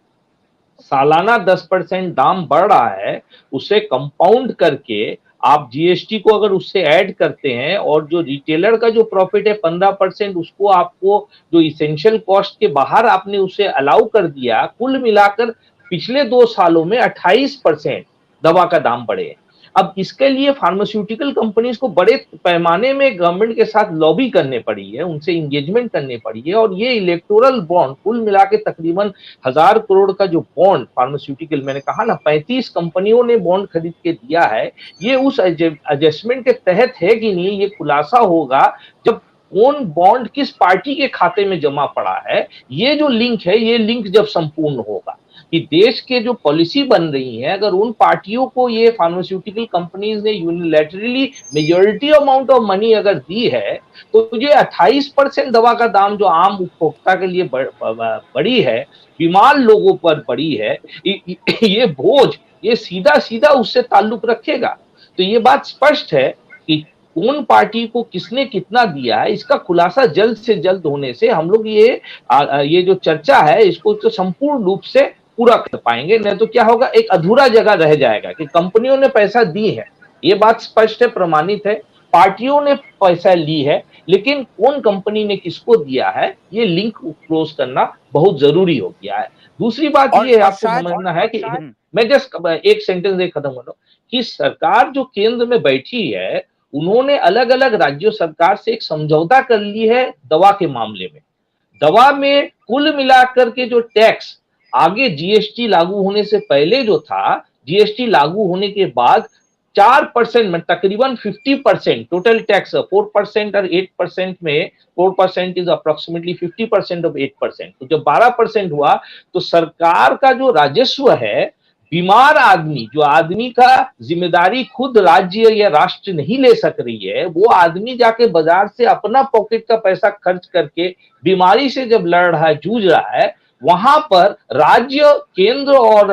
सालाना 10% दाम बढ़ रहा है, उसे कंपाउंड करके आप GST को अगर उससे ऐड करते हैं और जो रिटेलर का जो प्रॉफिट है 15%, उसको आपको जो इसेंशियल कॉस्ट के बाहर आपने उसे अलाउ कर दिया, कुल मिलाकर पिछले 2 सालों में 28% दवा का दाम बढ़े। अब इसके लिए फार्मास्यूटिकल कंपनीज को बड़े पैमाने में गवर्नमेंट के साथ लॉबी करने पड़ी है, उनसे इंगेजमेंट करनी पड़ी है। और ये इलेक्टोरल बॉन्ड कुल मिला के तकरीबन 1000 करोड़ का जो बॉन्ड फार्मास्यूटिकल, मैंने कहा ना 35 कंपनियों ने बॉन्ड खरीद के दिया है, ये उस एडजस्टमेंट के तहत है कि नहीं, ये खुलासा होगा जब कौन बॉन्ड किस पार्टी के खाते में जमा पड़ा है। ये जो लिंक है, ये लिंक जब संपूर्ण होगा कि देश के जो पॉलिसी बन रही है, अगर उन पार्टियों को ये फार्मास्यूटिकल कंपनीज ने unilaterally majority amount of money अगर दी है, तो ये 28% दवा का दाम जो आम उपभोक्ता के लिए बड़ी है, बीमार लोगों पर बड़ी है, ये बोझ ये सीधा सीधा उससे ताल्लुक रखेगा। तो ये बात स्पष्ट है कि कौन पार्टी को किसने कितना दिया है, इसका खुलासा जल्द से जल्द होने से हम लोग ये जो चर्चा है इसको तो संपूर्ण रूप से पूरा कर पाएंगे। नहीं तो क्या होगा, एक अधूरा जगह रह जाएगा कि कंपनियों ने पैसा दी है, ये बात स्पष्ट है, प्रमाणित है, पार्टियों ने पैसा ली है, लेकिन कौन कंपनी ने किसको दिया है, ये लिंक क्लोज करना बहुत जरूरी हो गया है। दूसरी बात ये है, आपको समझना है कि मैं जस्ट एक सेंटेंस खत्म कर रहा हूं कि सरकार जो केंद्र में बैठी है उन्होंने अलग अलग राज्यों सरकार से एक समझौता कर ली है दवा के मामले में। दवा में कुल मिलाकर के जो टैक्स आगे जीएसटी लागू होने से पहले जो था, जीएसटी लागू होने के बाद 4% में तकरीबन 50% टोटल टैक्स 4% और 8% में 4% इज अप्रोक्सीमेटली 50% ऑफ 8%। तो जब 12% हुआ तो सरकार का जो राजस्व है, बीमार आदमी, जो आदमी का जिम्मेदारी खुद राज्य या राष्ट्र नहीं ले सक रही है, वो आदमी जाके बाजार से अपना पॉकेट का पैसा खर्च करके बीमारी से जब लड़ रहा है, जूझ रहा है, वहां पर राज्य, केंद्र और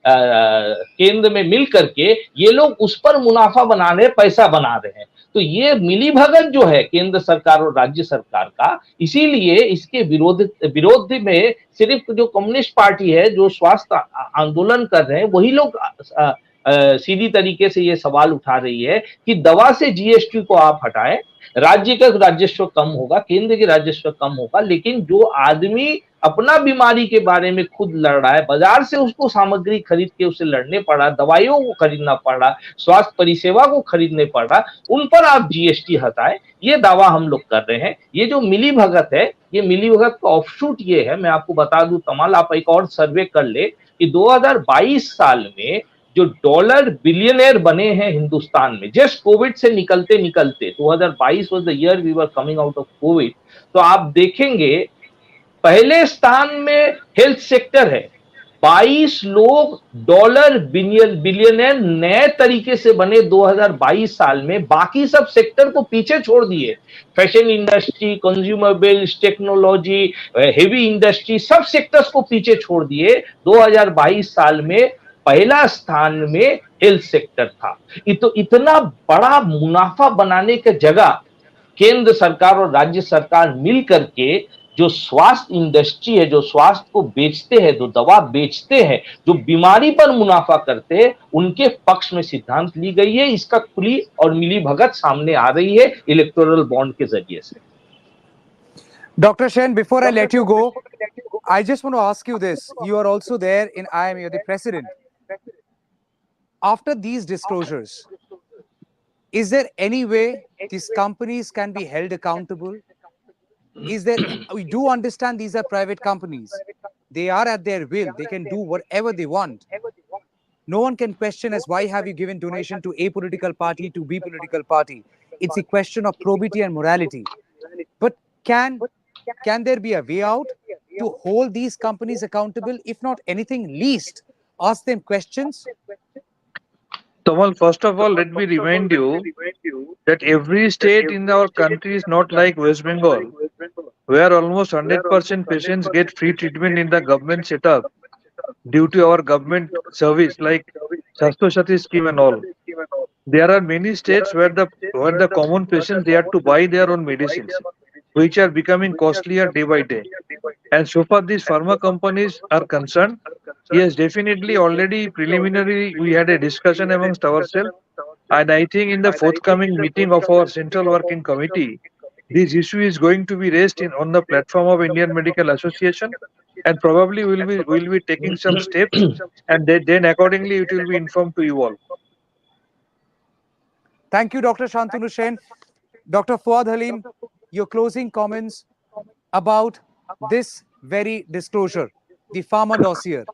केंद्र में मिल करके ये लोग उस पर मुनाफा बना रहे, पैसा बना रहे हैं। तो ये मिलीभगत जो है केंद्र सरकार और राज्य सरकार का, इसीलिए इसके विरोध में सिर्फ जो कम्युनिस्ट पार्टी है, जो स्वास्थ्य आंदोलन कर रहे हैं, वही लोग सीधी तरीके से ये सवाल उठा रही है कि दवा से जीएसटी को आप हटाएं, राज्य का राजस्व कम होगा, केंद्र के राजस्व कम होगा, लेकिन जो आदमी अपना बीमारी के बारे में खुद लड़ रहा है, बाजार से उसको सामग्री खरीद के उसे लड़ने पड़ रहा, दवाइयों को खरीदना पड़ रहा, स्वास्थ्य परिसेवा को खरीदने पड़ रहा, उन पर आप जीएसटी हटाएं, ये दावा हम लोग कर रहे हैं। ये जो मिली भगत है, ये मिली भगत का ऑफशूट ये है, मैं आपको बता दूं तमाल, आप एक और सर्वे कर ले कि 2022 साल में जो डॉलर बिलियनर बने हैं हिंदुस्तान में, जस्ट कोविड से निकलते निकलते, 2022 was the year we were coming out of covid, तो आप देखेंगे पहले स्थान में हेल्थ सेक्टर है। 22 लोग डॉलर बिलियनर नए तरीके से बने 2022 साल में, बाकी सब सेक्टर को पीछे छोड़ दिए। Fashion industry, consumables, technology, heavy industry, सब सेक्टर्स को पीछे छोड़ दिए। 2022 साल में पहला स्थान में हेल्थ सेक्टर था। इतना बड़ा मुनाफा बनाने की जगह केंद्र सरकार और राज्य सरकार मिल करके जो स्वास्थ्य इंडस्ट्री है, जो स्वास्थ्य को बेचते हैं, जो दवा बेचते हैं, जो बीमारी पर मुनाफा करते हैं, उनके पक्ष में सिद्धांत ली गई है। इसका खुली और मिली भगत सामने आ रही है इलेक्टोरल बॉन्ड के जरिए से। Dr. Shen, before I let you go, I just want to ask you this. You are also there in IME, you're the president. After these disclosures, is there any way these companies can be held accountable? Is there, we do understand these are private companies. They are at their will. They can do whatever they want. No one can question as why have you given donation to A political party, to B political party. It's a question of probity and morality. But can there be a way out to hold these companies accountable? If not anything, least ask them questions. Tamal, first of all, let me remind you that every state in our country is not like West Bengal, where almost 100% patients get free treatment in the government setup due to our government service, like Swasthya Sati scheme and all. There are many states where the common patients, they have to buy their own medicines, which are becoming costlier day by day. And so far these pharma companies are concerned, yes, definitely already preliminary we had a discussion amongst ourselves, and I think in the forthcoming meeting of our Central Working Committee, this issue is going to be raised on the platform of Indian Medical Association, and probably we'll be taking some steps, and then accordingly it will be informed to you all. Thank you, Dr. Shantanu Sen. Dr. Fuad Halim, your closing comments about this very disclosure, the Pharma dossier.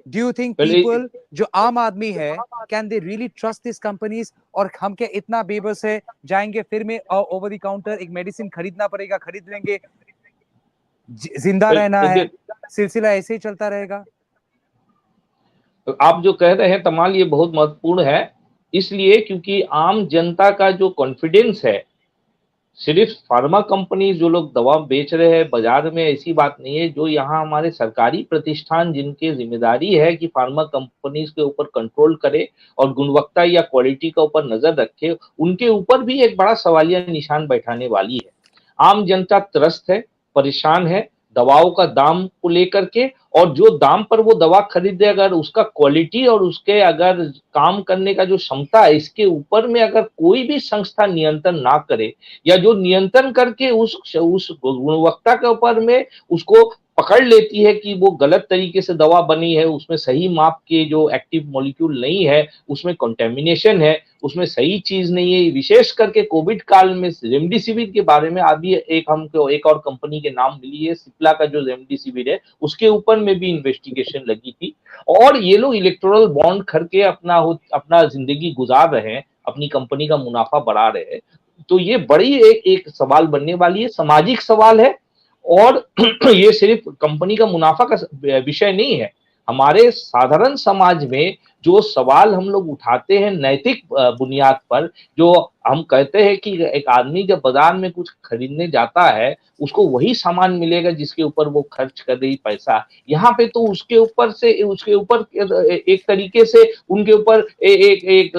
Do you think people, जो आम आदमी है, can they really trust these companies? और हम क्या इतना बेबस है, जाएंगे फिर में ओवर द काउंटर एक मेडिसिन खरीदना पड़ेगा, खरीद लेंगे, जिंदा रहना है, सिलसिला ऐसे ही चलता रहेगा? आप जो कह रहे हैं तमाल, ये बहुत महत्वपूर्ण है, इसलिए क्योंकि आम जनता का जो कॉन्फिडेंस है, सिर्फ फार्मा कंपनी जो लोग दवा बेच रहे हैं बाजार में, ऐसी बात नहीं है। जो यहाँ हमारे सरकारी प्रतिष्ठान जिनके जिम्मेदारी है कि फार्मा कंपनीज के ऊपर कंट्रोल करे और गुणवत्ता या क्वालिटी का ऊपर नजर रखे, उनके ऊपर भी एक बड़ा सवालिया निशान बैठाने वाली है। आम जनता त्रस्त है, परेशान है दवाओं का दाम को लेकर के, और जो दाम पर वो दवा खरीदे, अगर उसका क्वालिटी और उसके अगर काम करने का जो क्षमता है, इसके ऊपर में अगर कोई भी संस्था नियंत्रण ना करे, या जो नियंत्रण करके उस गुणवत्ता के ऊपर में उसको पकड़ लेती है कि वो गलत तरीके से दवा बनी है, उसमें सही माप के जो एक्टिव मॉलिक्यूल नहीं है, उसमें कंटेमिनेशन है, उसमें सही चीज नहीं है। विशेष करके कोविड काल में रेमडेसिविर के बारे में अभी हमको एक और कंपनी के नाम मिली है, सिप्ला का जो रेमडेसिविर है उसके ऊपर में भी इन्वेस्टिगेशन लगी थी, और ये लोग इलेक्टोरल बॉन्ड करके अपना जिंदगी गुजार रहे हैं, अपनी कंपनी का मुनाफा बढ़ा रहे हैं। तो ये बड़ी एक सवाल बनने वाली है, सामाजिक सवाल है, और ये सिर्फ कंपनी का मुनाफा का विषय नहीं है। हमारे साधारण समाज में जो सवाल हम लोग उठाते हैं नैतिक बुनियाद पर, जो हम कहते हैं कि एक आदमी जब बाजार में कुछ खरीदने जाता है उसको वही सामान मिलेगा जिसके ऊपर वो खर्च कर रही पैसा, यहाँ पे तो उसके ऊपर एक तरीके से उनके ऊपर एक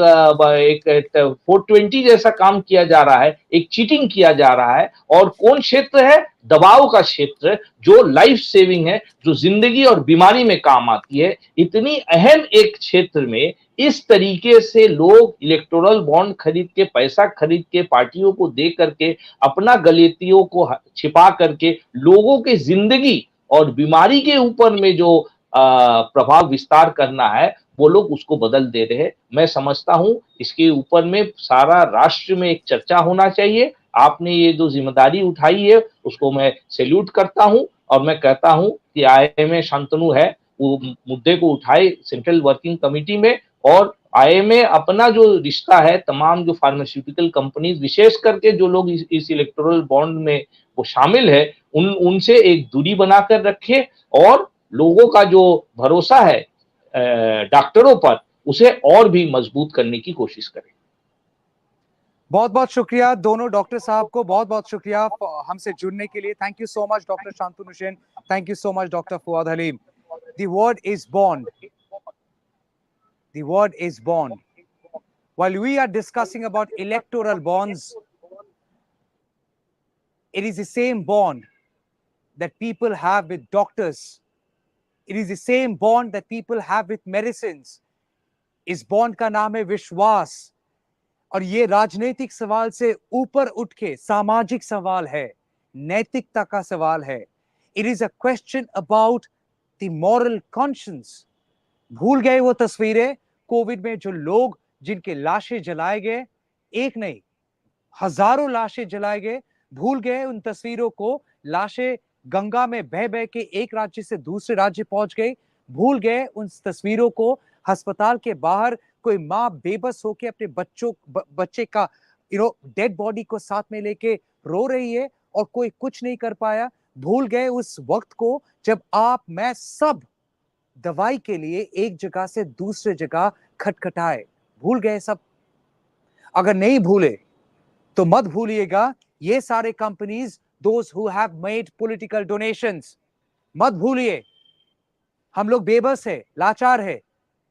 420 जैसा काम किया जा रहा है, एक चीटिंग किया जा रहा है। और कौन क्षेत्र है? दबाव का क्षेत्र, जो लाइफ सेविंग है, जो जिंदगी और बीमारी में काम आती है। इतनी अहम एक क्षेत्र में इस तरीके से लोग इलेक्टोरल बॉन्ड खरीद के, पैसा खरीद के, पार्टियों को दे करके, अपना गलतियों को छिपा करके लोगों की जिंदगी और बीमारी के ऊपर में जो प्रभाव विस्तार करना है वो लोग उसको बदल दे रहे हैं। मैं समझता हूं इसके ऊपर में सारा राष्ट्र में एक चर्चा होना चाहिए। आपने ये जो जिम्मेदारी उठाई है उसको मैं सैल्यूट करता हूं, और मैं कहता हूं कि आईएमए शांतनु है वो मुद्दे को उठाए सेंट्रल वर्किंग कमेटी में, और आईएमए अपना जो रिश्ता है तमाम जो फार्मास्यूटिकल कंपनीज, विशेष करके जो लोग इस इलेक्टोरल बॉन्ड में वो शामिल है, उनसे एक दूरी बनाकर रखे, और लोगों का जो भरोसा है डॉक्टरों पर उसे और भी मजबूत करने की कोशिश करें। बहुत बहुत शुक्रिया दोनों डॉक्टर साहब को, बहुत बहुत शुक्रिया हमसे जुड़ने के लिए। Thank you so much doctor Shantanu Sen, thank you so much doctor Fuad Halim. The word is bond. The word is bond. While we are discussing about electoral bonds, it is the same bond that people have with doctors. It is the same bond that people have with medicines. इस bond का नाम है विश्वास, और ये राजनीतिक सवाल से ऊपर उठ के सामाजिक सवाल है, नैतिकता का सवाल है। It is a question about the moral conscience. भूल गए वो तस्वीरें कोविड में, जो लोग जिनके लाशें जलाए गए, एक नहीं हजारों लाशें जलाए गए। भूल गए उन तस्वीरों को, लाशें गंगा में बह बह के एक राज्य से दूसरे राज्य पहुंच गई। भूल गए उन तस्वीरों को, अस्पताल के बाहर कोई माँ बेबस होके अपने बच्चे का डेड बॉडी को साथ में लेके रो रही है और कोई कुछ नहीं कर पाया। भूल गए उस वक्त को जब आप मैं सब दवाई के लिए एक जगह से दूसरे जगह खटखटाए। भूल गए सब। अगर नहीं भूले तो मत भूलिएगा ये सारे companies, those who have made political donations, मत भूलिए। हम लोग बेबस है, लाचार है।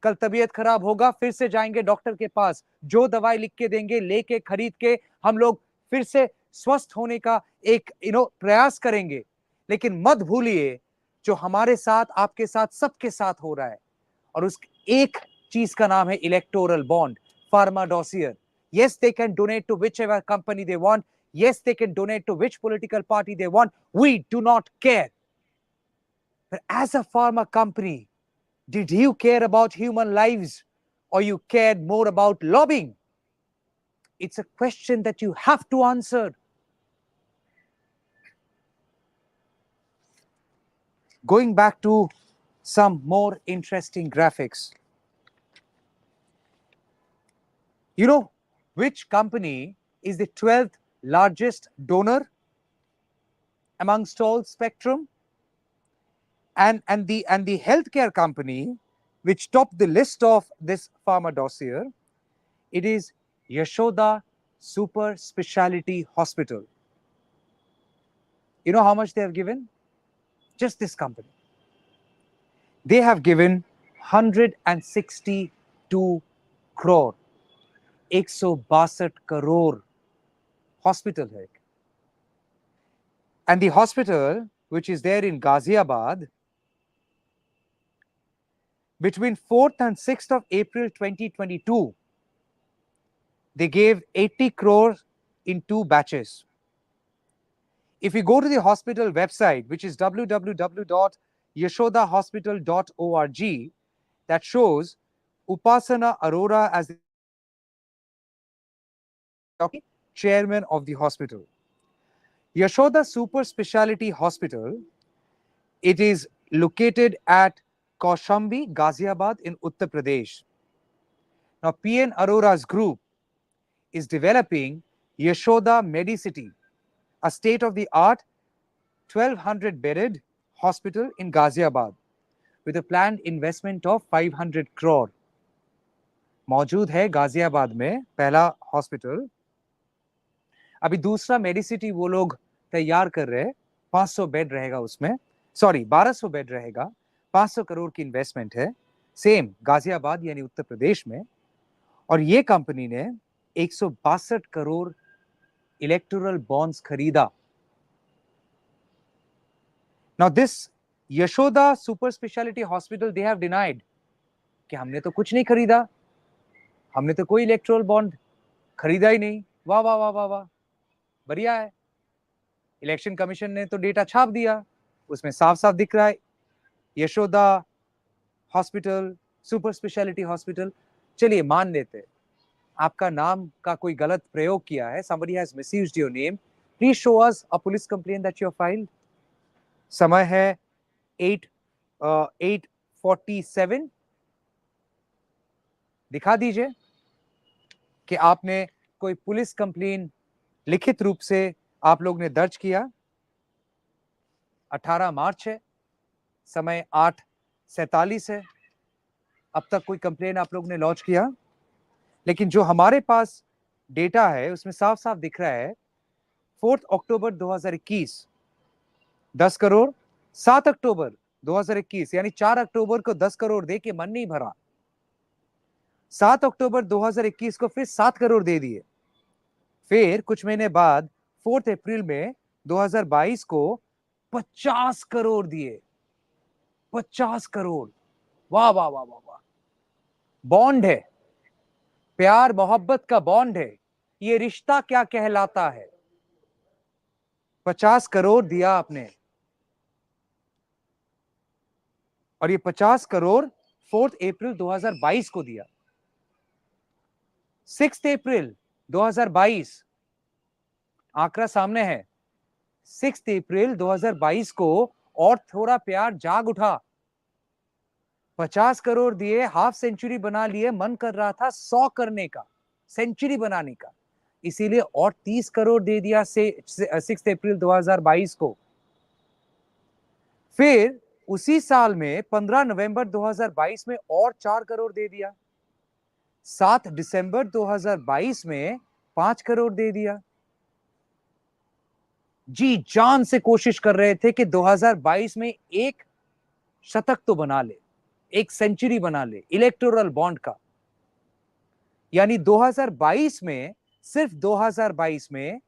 कल तबीयत खराब होगा, फिर से जाएंगे डॉक्टर के पास, जो दवाई लिख के देंगे लेके खरीद के हम लोग फिर से स्वस्थ होने का एक प्रयास करेंगे। लेकिन मत भूलिए जो हमारे साथ, आपके साथ, सबके साथ हो रहा है, और उस एक चीज का नाम है electoral bond, pharma dossier. Yes, they can donate to whichever company they want. Yes, they can donate to which political party they want. We do not care. But as a pharma company, did you care about human lives, or you cared more about lobbying? It's a question that you have to answer. Going back to some more interesting graphics. You know which company is the 12th largest donor amongst all spectrum? And the healthcare company which topped the list of this pharma dossier, it is Yashoda Super Speciality Hospital. You know how much they have given? Just this company. They have given 162 crore. 162 crore hospital hai. And the hospital which is there in Ghaziabad, between 4th and 6th of April 2022, they gave 80 crore in 2 batches. If you go to the hospital website, which is www.yashodahospital.org, that shows Upasana Arora as chairman of the hospital. Yashoda Super Speciality Hospital, it is located at Kaushambi, Ghaziabad in Uttar Pradesh. Now, PN Arora's group is developing Yashoda Medicity, a state-of-the-art 1,200-bedded hospital in Ghaziabad with a planned investment of 500 crore. मौजूद है गाजियाबाद में पहला hospital. अभी दूसरा मेडिसिटी वो लोग तैयार कर रहे हैं, 500 बेड रहेगा उसमें, सॉरी 1200 बेड रहेगा, 500 करोड़ की इन्वेस्टमेंट है, सेम गाजियाबाद यानी उत्तर प्रदेश में. और ये कंपनी ने 162 करोड़ इलेक्टोरल बॉन्ड्स खरीदा. Now this Yashoda super speciality hospital, they have denied कि हमने तो कुछ नहीं खरीदा, हमने तो कोई इलेक्टोरल बॉन्ड खरीदा ही नहीं. वाह वाह वाह वाह वाह, बढ़िया है. इलेक्शन कमीशन ने तो डेटा छाप दिया, उसमें साफ साफ दिख रहा है Yashoda Hospital, super speciality hospital. चलिए मान लेते हैं आपका नाम का कोई गलत प्रयोग किया है, somebody has misused your name, please show us a police complaint that you have filed. समय है 8:47. दिखा दीजिए कि आपने कोई पुलिस कंप्लेन लिखित रूप से आप लोग ने दर्ज किया. 18 मार्च है, समय 8:47 है. अब तक कोई कंप्लेन आप लोग ने लॉन्च किया, लेकिन जो हमारे पास डेटा है उसमें साफ साफ दिख रहा है 4 अक्टूबर 2021 10 करोड़, 7 अक्टूबर 2021 यानी 4 अक्टूबर को 10 करोड़ दे के मन नहीं भरा, 7 अक्टूबर 2021 को फिर 7 करोड़ दे दिए. फिर कुछ महीने बाद 4 अप्रैल में 2022 को 50 करोड़ दिए. 50 करोड़, वाह वाह वाह वाह वाह. बॉन्ड है, प्यार मोहब्बत का बॉन्ड है. ये रिश्ता क्या कहलाता है? 50 करोड़ दिया आपने, और ये 50 करोड़ 4 अप्रैल 2022 को दिया. 6 अप्रैल 2022 आंकड़ा सामने है. 6 अप्रैल 2022 को और थोड़ा प्यार जाग उठा, 50 करोड़ दिए, हाफ सेंचुरी बना लिए. मन कर रहा था 100 करने का, सेंचुरी बनाने का, इसीलिए और 30 करोड़ दे दिया 6 अप्रैल 2022 को. फिर उसी साल में 15 नवंबर 2022 में और 4 करोड़ दे दिया. 7 दिसंबर 2022 में 5 करोड़ दे दिया. जी जान से कोशिश कर रहे थे कि 2022 में एक शतक तो बना ले, एक सेंचुरी बना ले इलेक्टोरल बॉन्ड का. यानी 2022 में, सिर्फ 2022 में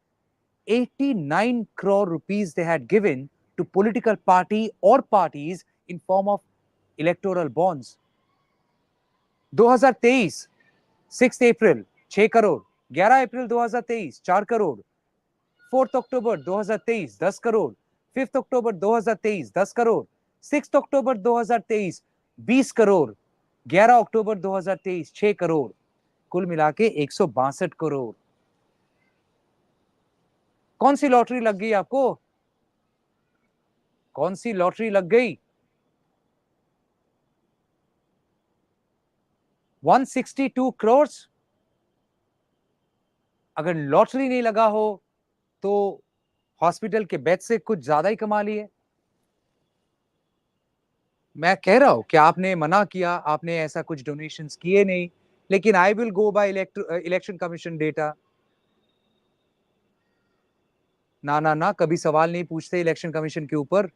89 crore rupees they had given to political party और parties in form of electoral bonds. 2023 6 अप्रैल 6 करोड़, 11 अप्रैल 2023 4 करोड़, 4 अक्टूबर 2023 10 करोड़, 5 अक्टूबर 2023 10 करोड़, 6 अक्टूबर 2023 20 करोड़, 11 अक्टूबर 2023 6 करोड़, कुल मिला के 162 करोड़. कौन सी लॉटरी लग गई आपको? कौन सी लॉटरी लग गई? 162 करोड़. अगर लॉटरी नहीं लगा हो तो हॉस्पिटल के बेड से कुछ ज्यादा ही कमा लिए. मैं कह रहा हूं कि आपने मना किया, आपने ऐसा कुछ डोनेशंस किए नहीं, लेकिन आई will go by election commission data. ना ना ना, कभी सवाल नहीं पूछते इलेक्शन कमीशन के ऊपर.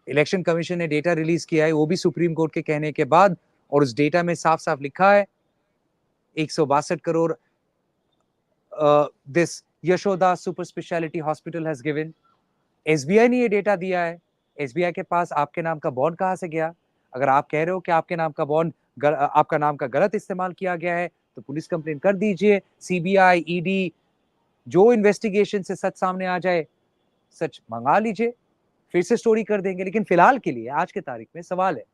इलेक्शन कमीशन ने डेटा रिलीज किया है, वो भी सुप्रीम कोर्ट के कहने के बाद, और उस डेटा में साफ साफ लिखा है 162 crore this Yashoda super speciality hospital has given. SBI ने ये डेटा दिया है. एसबीआई के पास आपके नाम का बॉन्ड कहां से गया? अगर आप कह रहे हो कि आपके नाम का बॉन्ड, आपका नाम का गलत इस्तेमाल किया गया है, तो पुलिस कंप्लेन कर दीजिए. सीबीआई, ईडी, जो इन्वेस्टिगेशन से सच सामने आ जाए, सच मंगा लीजिए, फिर से स्टोरी कर देंगे. लेकिन फिलहाल के लिए आज के तारीख में सवाल है,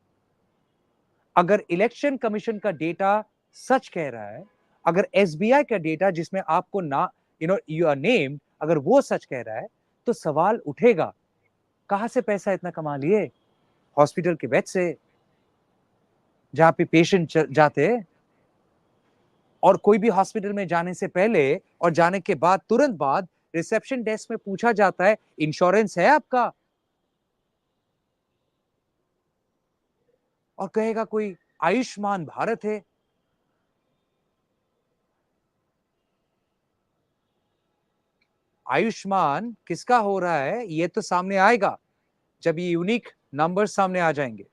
अगर इलेक्शन कमीशन का डेटा सच कह रहा है, अगर एसबीआई का डेटा जिसमें आपको you are named, अगर वो सच कह रहा है तो सवाल उठेगा, कहां से पैसा इतना कमा लिए? हॉस्पिटल के बेड से, जहां पे पेशेंट जाते हैं। और कोई भी हॉस्पिटल में जाने से पहले और जाने के बाद तुरंत बाद रिसेप्शन डेस्क में पूछा जाता है, इंश्योरेंस है आपका? और कहेगा कोई आयुष्मान भारत है। आयुष्मान किसका हो रहा है ये तो सामने आएगा जब ये यूनिक नंबर सामने आ जाएंगे।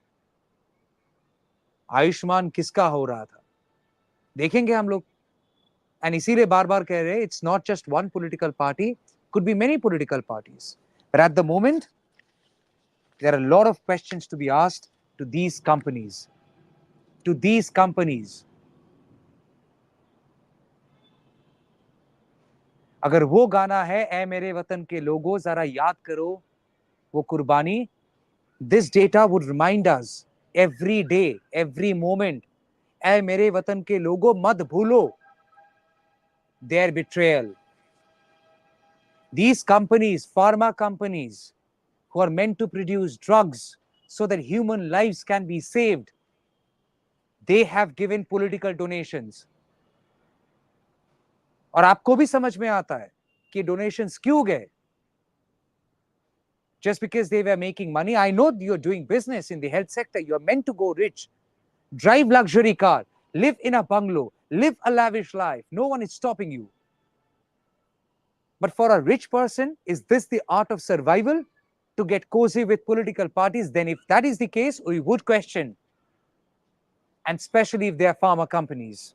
आयुष्मान किसका हो रहा था देखेंगे हम लोग। एंड इसीलिए बार बार कह रहे हैं, it's not just one political party, could be many political parties, but at the moment there are a lot of questions to be asked to these companies, अगर वो गाना है ए मेरे वतन के लोगों जरा याद करो वो कुर्बानी, this data would remind us every day, every moment, ए मेरे वतन के लोगों मत भूलो their betrayal. These companies, pharma companies, who are meant to produce drugs so that human lives can be saved, they have given political donations. और आपको भी समझ में आता है कि डोनेशंस क्यों गए? Just because they were making money. I know you're doing business in the health sector, you're meant to go rich, drive luxury car, live in a bungalow, live a lavish life, no one is stopping you. But for a rich person, is this the art of survival, to get cozy with political parties? Then if that is the case, we would question, and especially if they are pharma companies.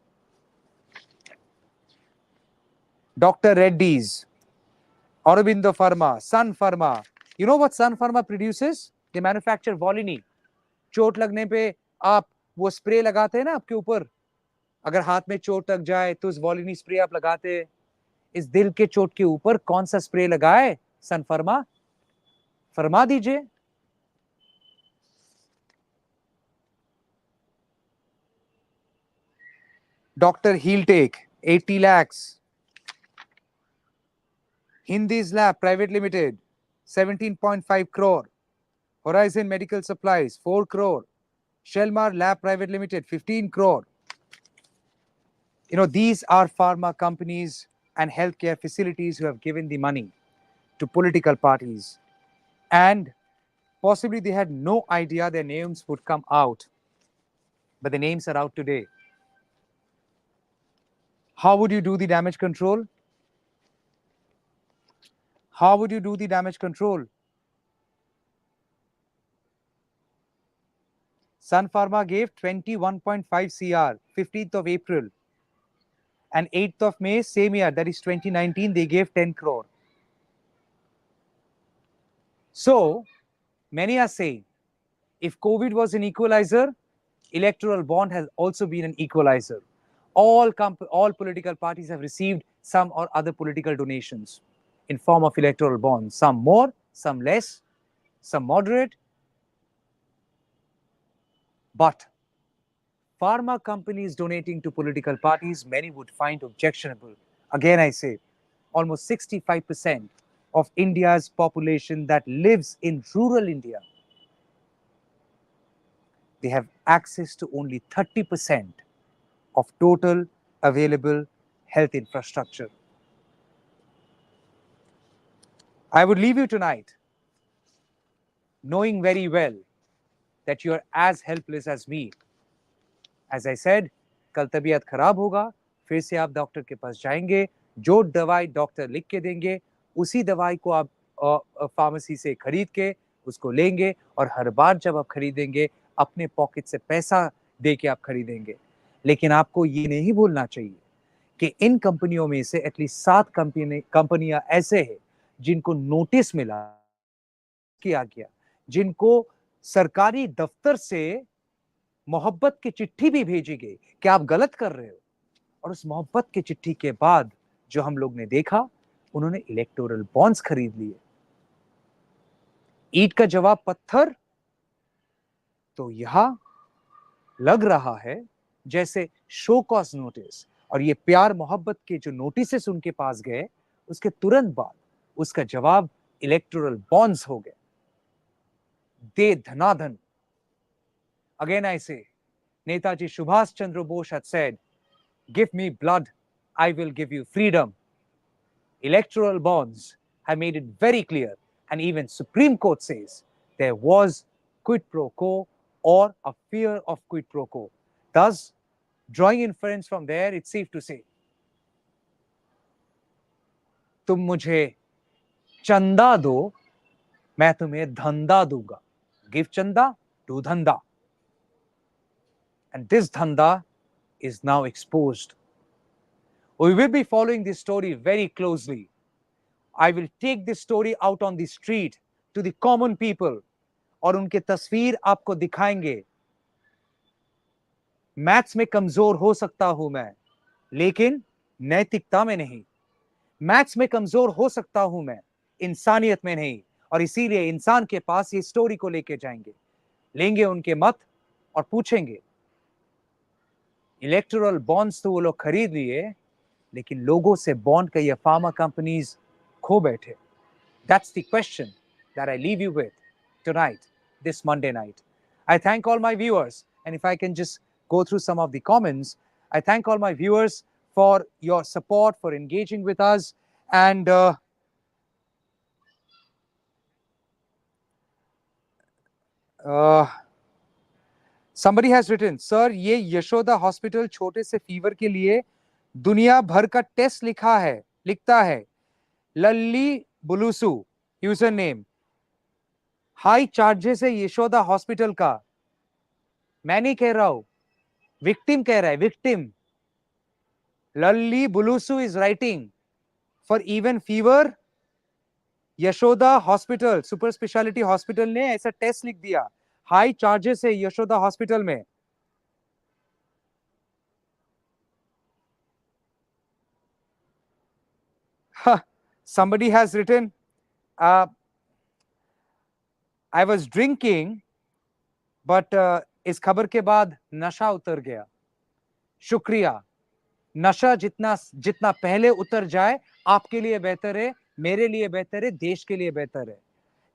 Dr. Reddy's, Aurobindo Pharma, Sun Pharma. You know what Sun Pharma produces? They manufacture Volini. चोट लगने पे आप वो spray लगाते हैं ना आपके ऊपर, अगर हाथ में चोट लग जाए तो उस वॉलिनी स्प्रे आप लगाते हैं। इस दिल के चोट के ऊपर कौन सा स्प्रे लगाए? सन फर्मा, फरमा दीजिए। Doctor heal tech 80 lakhs. Hindi's Lab Private Limited 17.5 crore. Horizon Medical Supplies 4 crore. Shelmar Lab Private Limited 15 crore. These are pharma companies and healthcare facilities who have given the money to political parties, and possibly they had no idea their names would come out, but the names are out today. How would you do the damage control? How would you do the damage control? Sun Pharma gave 21.5 CR, 15th of April, and 8th of May, same year, that is 2019, they gave 10 crore. So, many are saying, if COVID was an equalizer, electoral bond has also been an equalizer. All political parties have received some or other political donations in form of electoral bonds, some more, some less, some moderate. But pharma companies donating to political parties, many would find objectionable. Again, I say, almost 65% of India's population that lives in rural India, they have access to only 30% of total available health infrastructure. I would leave you tonight knowing very well that you are as helpless as me. As I said, कल तबीयत खराब होगा, फिर से आप doctor के पास जाएंगे, जो दवाई डॉक्टर लिख के देंगे उसी दवाई को आप फार्मेसी से खरीद के उसको लेंगे, और हर बार जब आप खरीदेंगे अपने पॉकेट से पैसा दे के आप खरीदेंगे। लेकिन आपको ये नहीं भूलना चाहिए कि इन कंपनियों में से एटलीस्ट 7 कंपनियां ऐसे हैं जिनको नोटिस मिला किया गया, जिनको सरकारी दफ्तर से मोहब्बत की चिट्ठी भी भेजी गई कि आप गलत कर रहे हो, और उस मोहब्बत की चिट्ठी के बाद जो हम लोग ने देखा, उन्होंने इलेक्टोरल बॉन्ड्स खरीद लिए। ईंट का जवाब पत्थर, तो यहां लग रहा है जैसे शो कॉज नोटिस और ये प्यार मोहब्बत के जो नोटिसेस उनके पास गए उसके तुरंत बाद उसका जवाब इलेक्टोरल बॉन्ड्स हो गए। दे धनाधन। Again I say, Netaji Subhash Chandra Bose had said, give me blood, I will give you freedom. Electoral bonds have made it very clear, and even Supreme Court says there was quid pro quo or a fear of quid pro quo. Thus, drawing inference from there, it's safe to say, तुम मुझे चंदा दो, मैं तुम्हें धंधा दूंगा. Give chanda, do dhanda. And this dhanda is now exposed. We will be following this story very closely. I will take this story out on the street to the common people और उनके तस्वीर आपको दिखाएंगे. Maths में कमजोर हो सकता हूं मैं, लेकिन नैतिकता में नहीं. मैथ्स में कमजोर हो सकता हूं मैं, इंसानियत में नहीं. और इसीलिए इंसान के पास ये स्टोरी को लेके जाएंगे, लेंगे उनके मत और पूछेंगे, इलेक्टोरल बॉन्ड्स तो वो लोग खरीद लिए, लेकिन लोगों से बॉन्ड का ये फार्मा कंपनीज खो बैठे. That's the question that I leave you with tonight, this Monday night. I thank all my viewers, and if I can just go through some of the comments, I thank all my viewers for your support, for engaging with us, and somebody has written, sir, ये Yashoda hospital छोटे से fever के लिए दुनिया भर का test लिखता है. लल्ली बुलूसू यूजर नेम. हाई चार्जेस है यशोदा हॉस्पिटल का. मैं नहीं कह रहा हूं, विक्टिम कह रहा है, victim. Lalli Bulusu is writing, for even fever Yashoda Hospital, super speciality hospital ने ऐसा टेस्ट लिख दिया. हाई चार्जेस है यशोदा हॉस्पिटल में. Somebody has written, I was drinking, but इस खबर के बाद नशा उतर गया. शुक्रिया. नशा जितना पहले उतर जाए, आपके लिए बेहतर है, मेरे लिए बेहतर है, देश के लिए बेहतर है.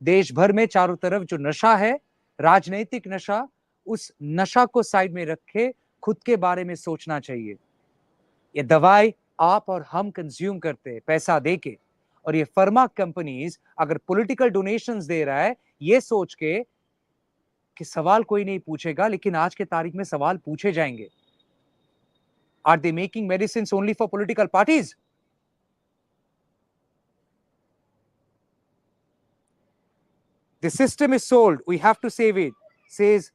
देश भर में चारों तरफ जो नशा है, राजनीतिक नशा, उस नशा को साइड में रखे खुद के बारे में सोचना चाहिए. ये दवाई आप और हम कंज्यूम करते हैं पैसा देके, और ये फर्मा कंपनीज अगर पॉलिटिकल डोनेशंस दे रहा है ये सोच के कि सवाल कोई नहीं पूछेगा, लेकिन आज के तारीख में सवाल पूछे जाएंगे. Are they making medicine only for political parties? The system is sold, we have to save it, says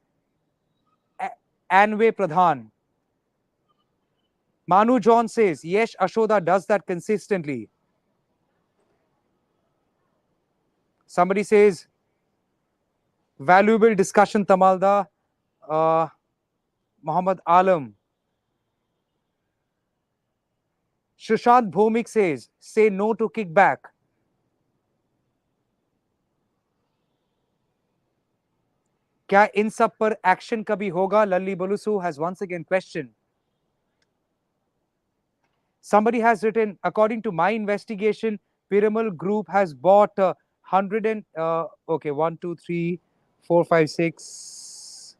Anway Pradhan. Manu John says, yes, Ashoda does that consistently. Somebody says, valuable discussion, Tamalda. Muhammad Alam. Shushant Bhomik says, say no to kickback. क्या इन सब पर action कभी होगा? Lalli Bolusu has once again questioned. Somebody has written, according to my investigation, Piramal Group has bought 100 and okay, 1, 2, 3, 4, 5, 6,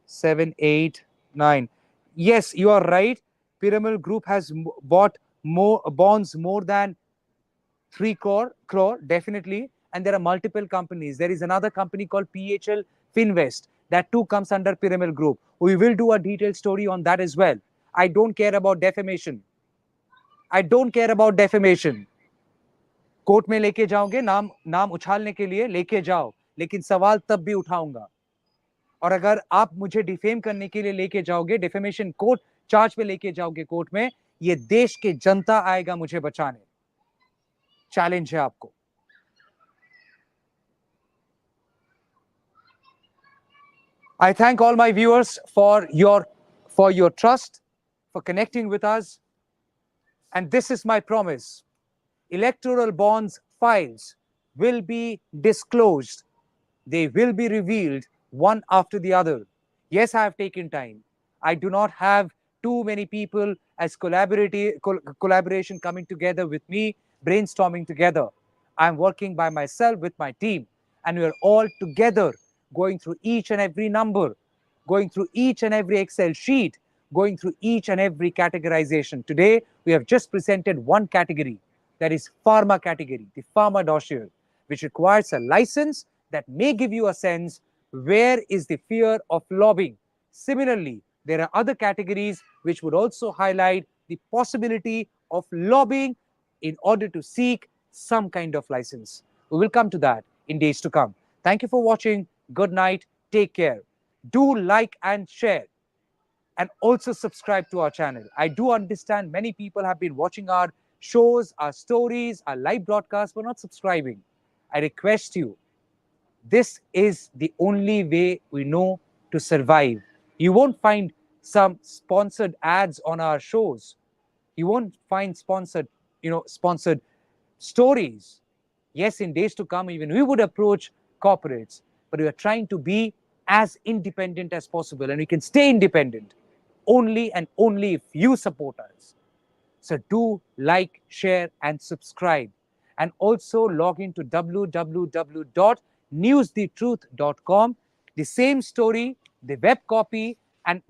7, 8, 9. Yes, you are right. Piramal Group has bought more bonds, more than 3 crore, definitely. And there are multiple companies. There is another company called PHL Finvest that too comes under Piramal Group. We will do a detailed story on that as well. I don't care about defamation. I don't care about defamation. Court में लेके जाओगे नाम उछालने के लिए, लेके जाओ, लेकिन सवाल तब भी उठाऊंगा. और अगर आप मुझे डिफेम करने के लिए लेके जाओगे, डिफेमेशन कोर्ट चार्ज पे लेके जाओगे कोर्ट में, ये देश के जनता आएगा मुझे बचाने. चैलेंज है आपको. I thank all my viewers for your trust, for connecting with us. And this is my promise. Electoral bonds files will be disclosed. They will be revealed one after the other. Yes, I have taken time. I do not have too many people as collaboration coming together with me. brainstorming together. I'm working by myself with my team, and we are all together going through each and every number, going through each and every Excel sheet, going through each and every categorization. Today, we have just presented one category, that is pharma category, the pharma dossier, which requires a license that may give you a sense where is the fear of lobbying. Similarly, there are other categories which would also highlight the possibility of lobbying in order to seek some kind of license. We will come to that in days to come. Thank you for watching. Good night. Take care. Do like and share, and also subscribe to our channel. I do understand many people have been watching our shows, our stories, our live broadcasts, but not subscribing. I request you, this is the only way we know to survive. You won't find some sponsored ads on our shows. You won't find sponsored stories. Yes, in days to come, even we would approach corporates, but we are trying to be as independent as possible, and we can stay independent only and only if you support us. So do like, share, and subscribe. And also log into www.newsthetruth.com. The same story, the web copy, and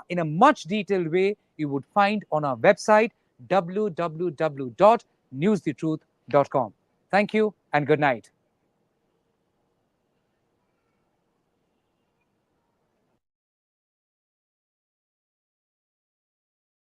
in a much detailed way, you would find on our website, www.newsthetruth.com. Thank you and good night.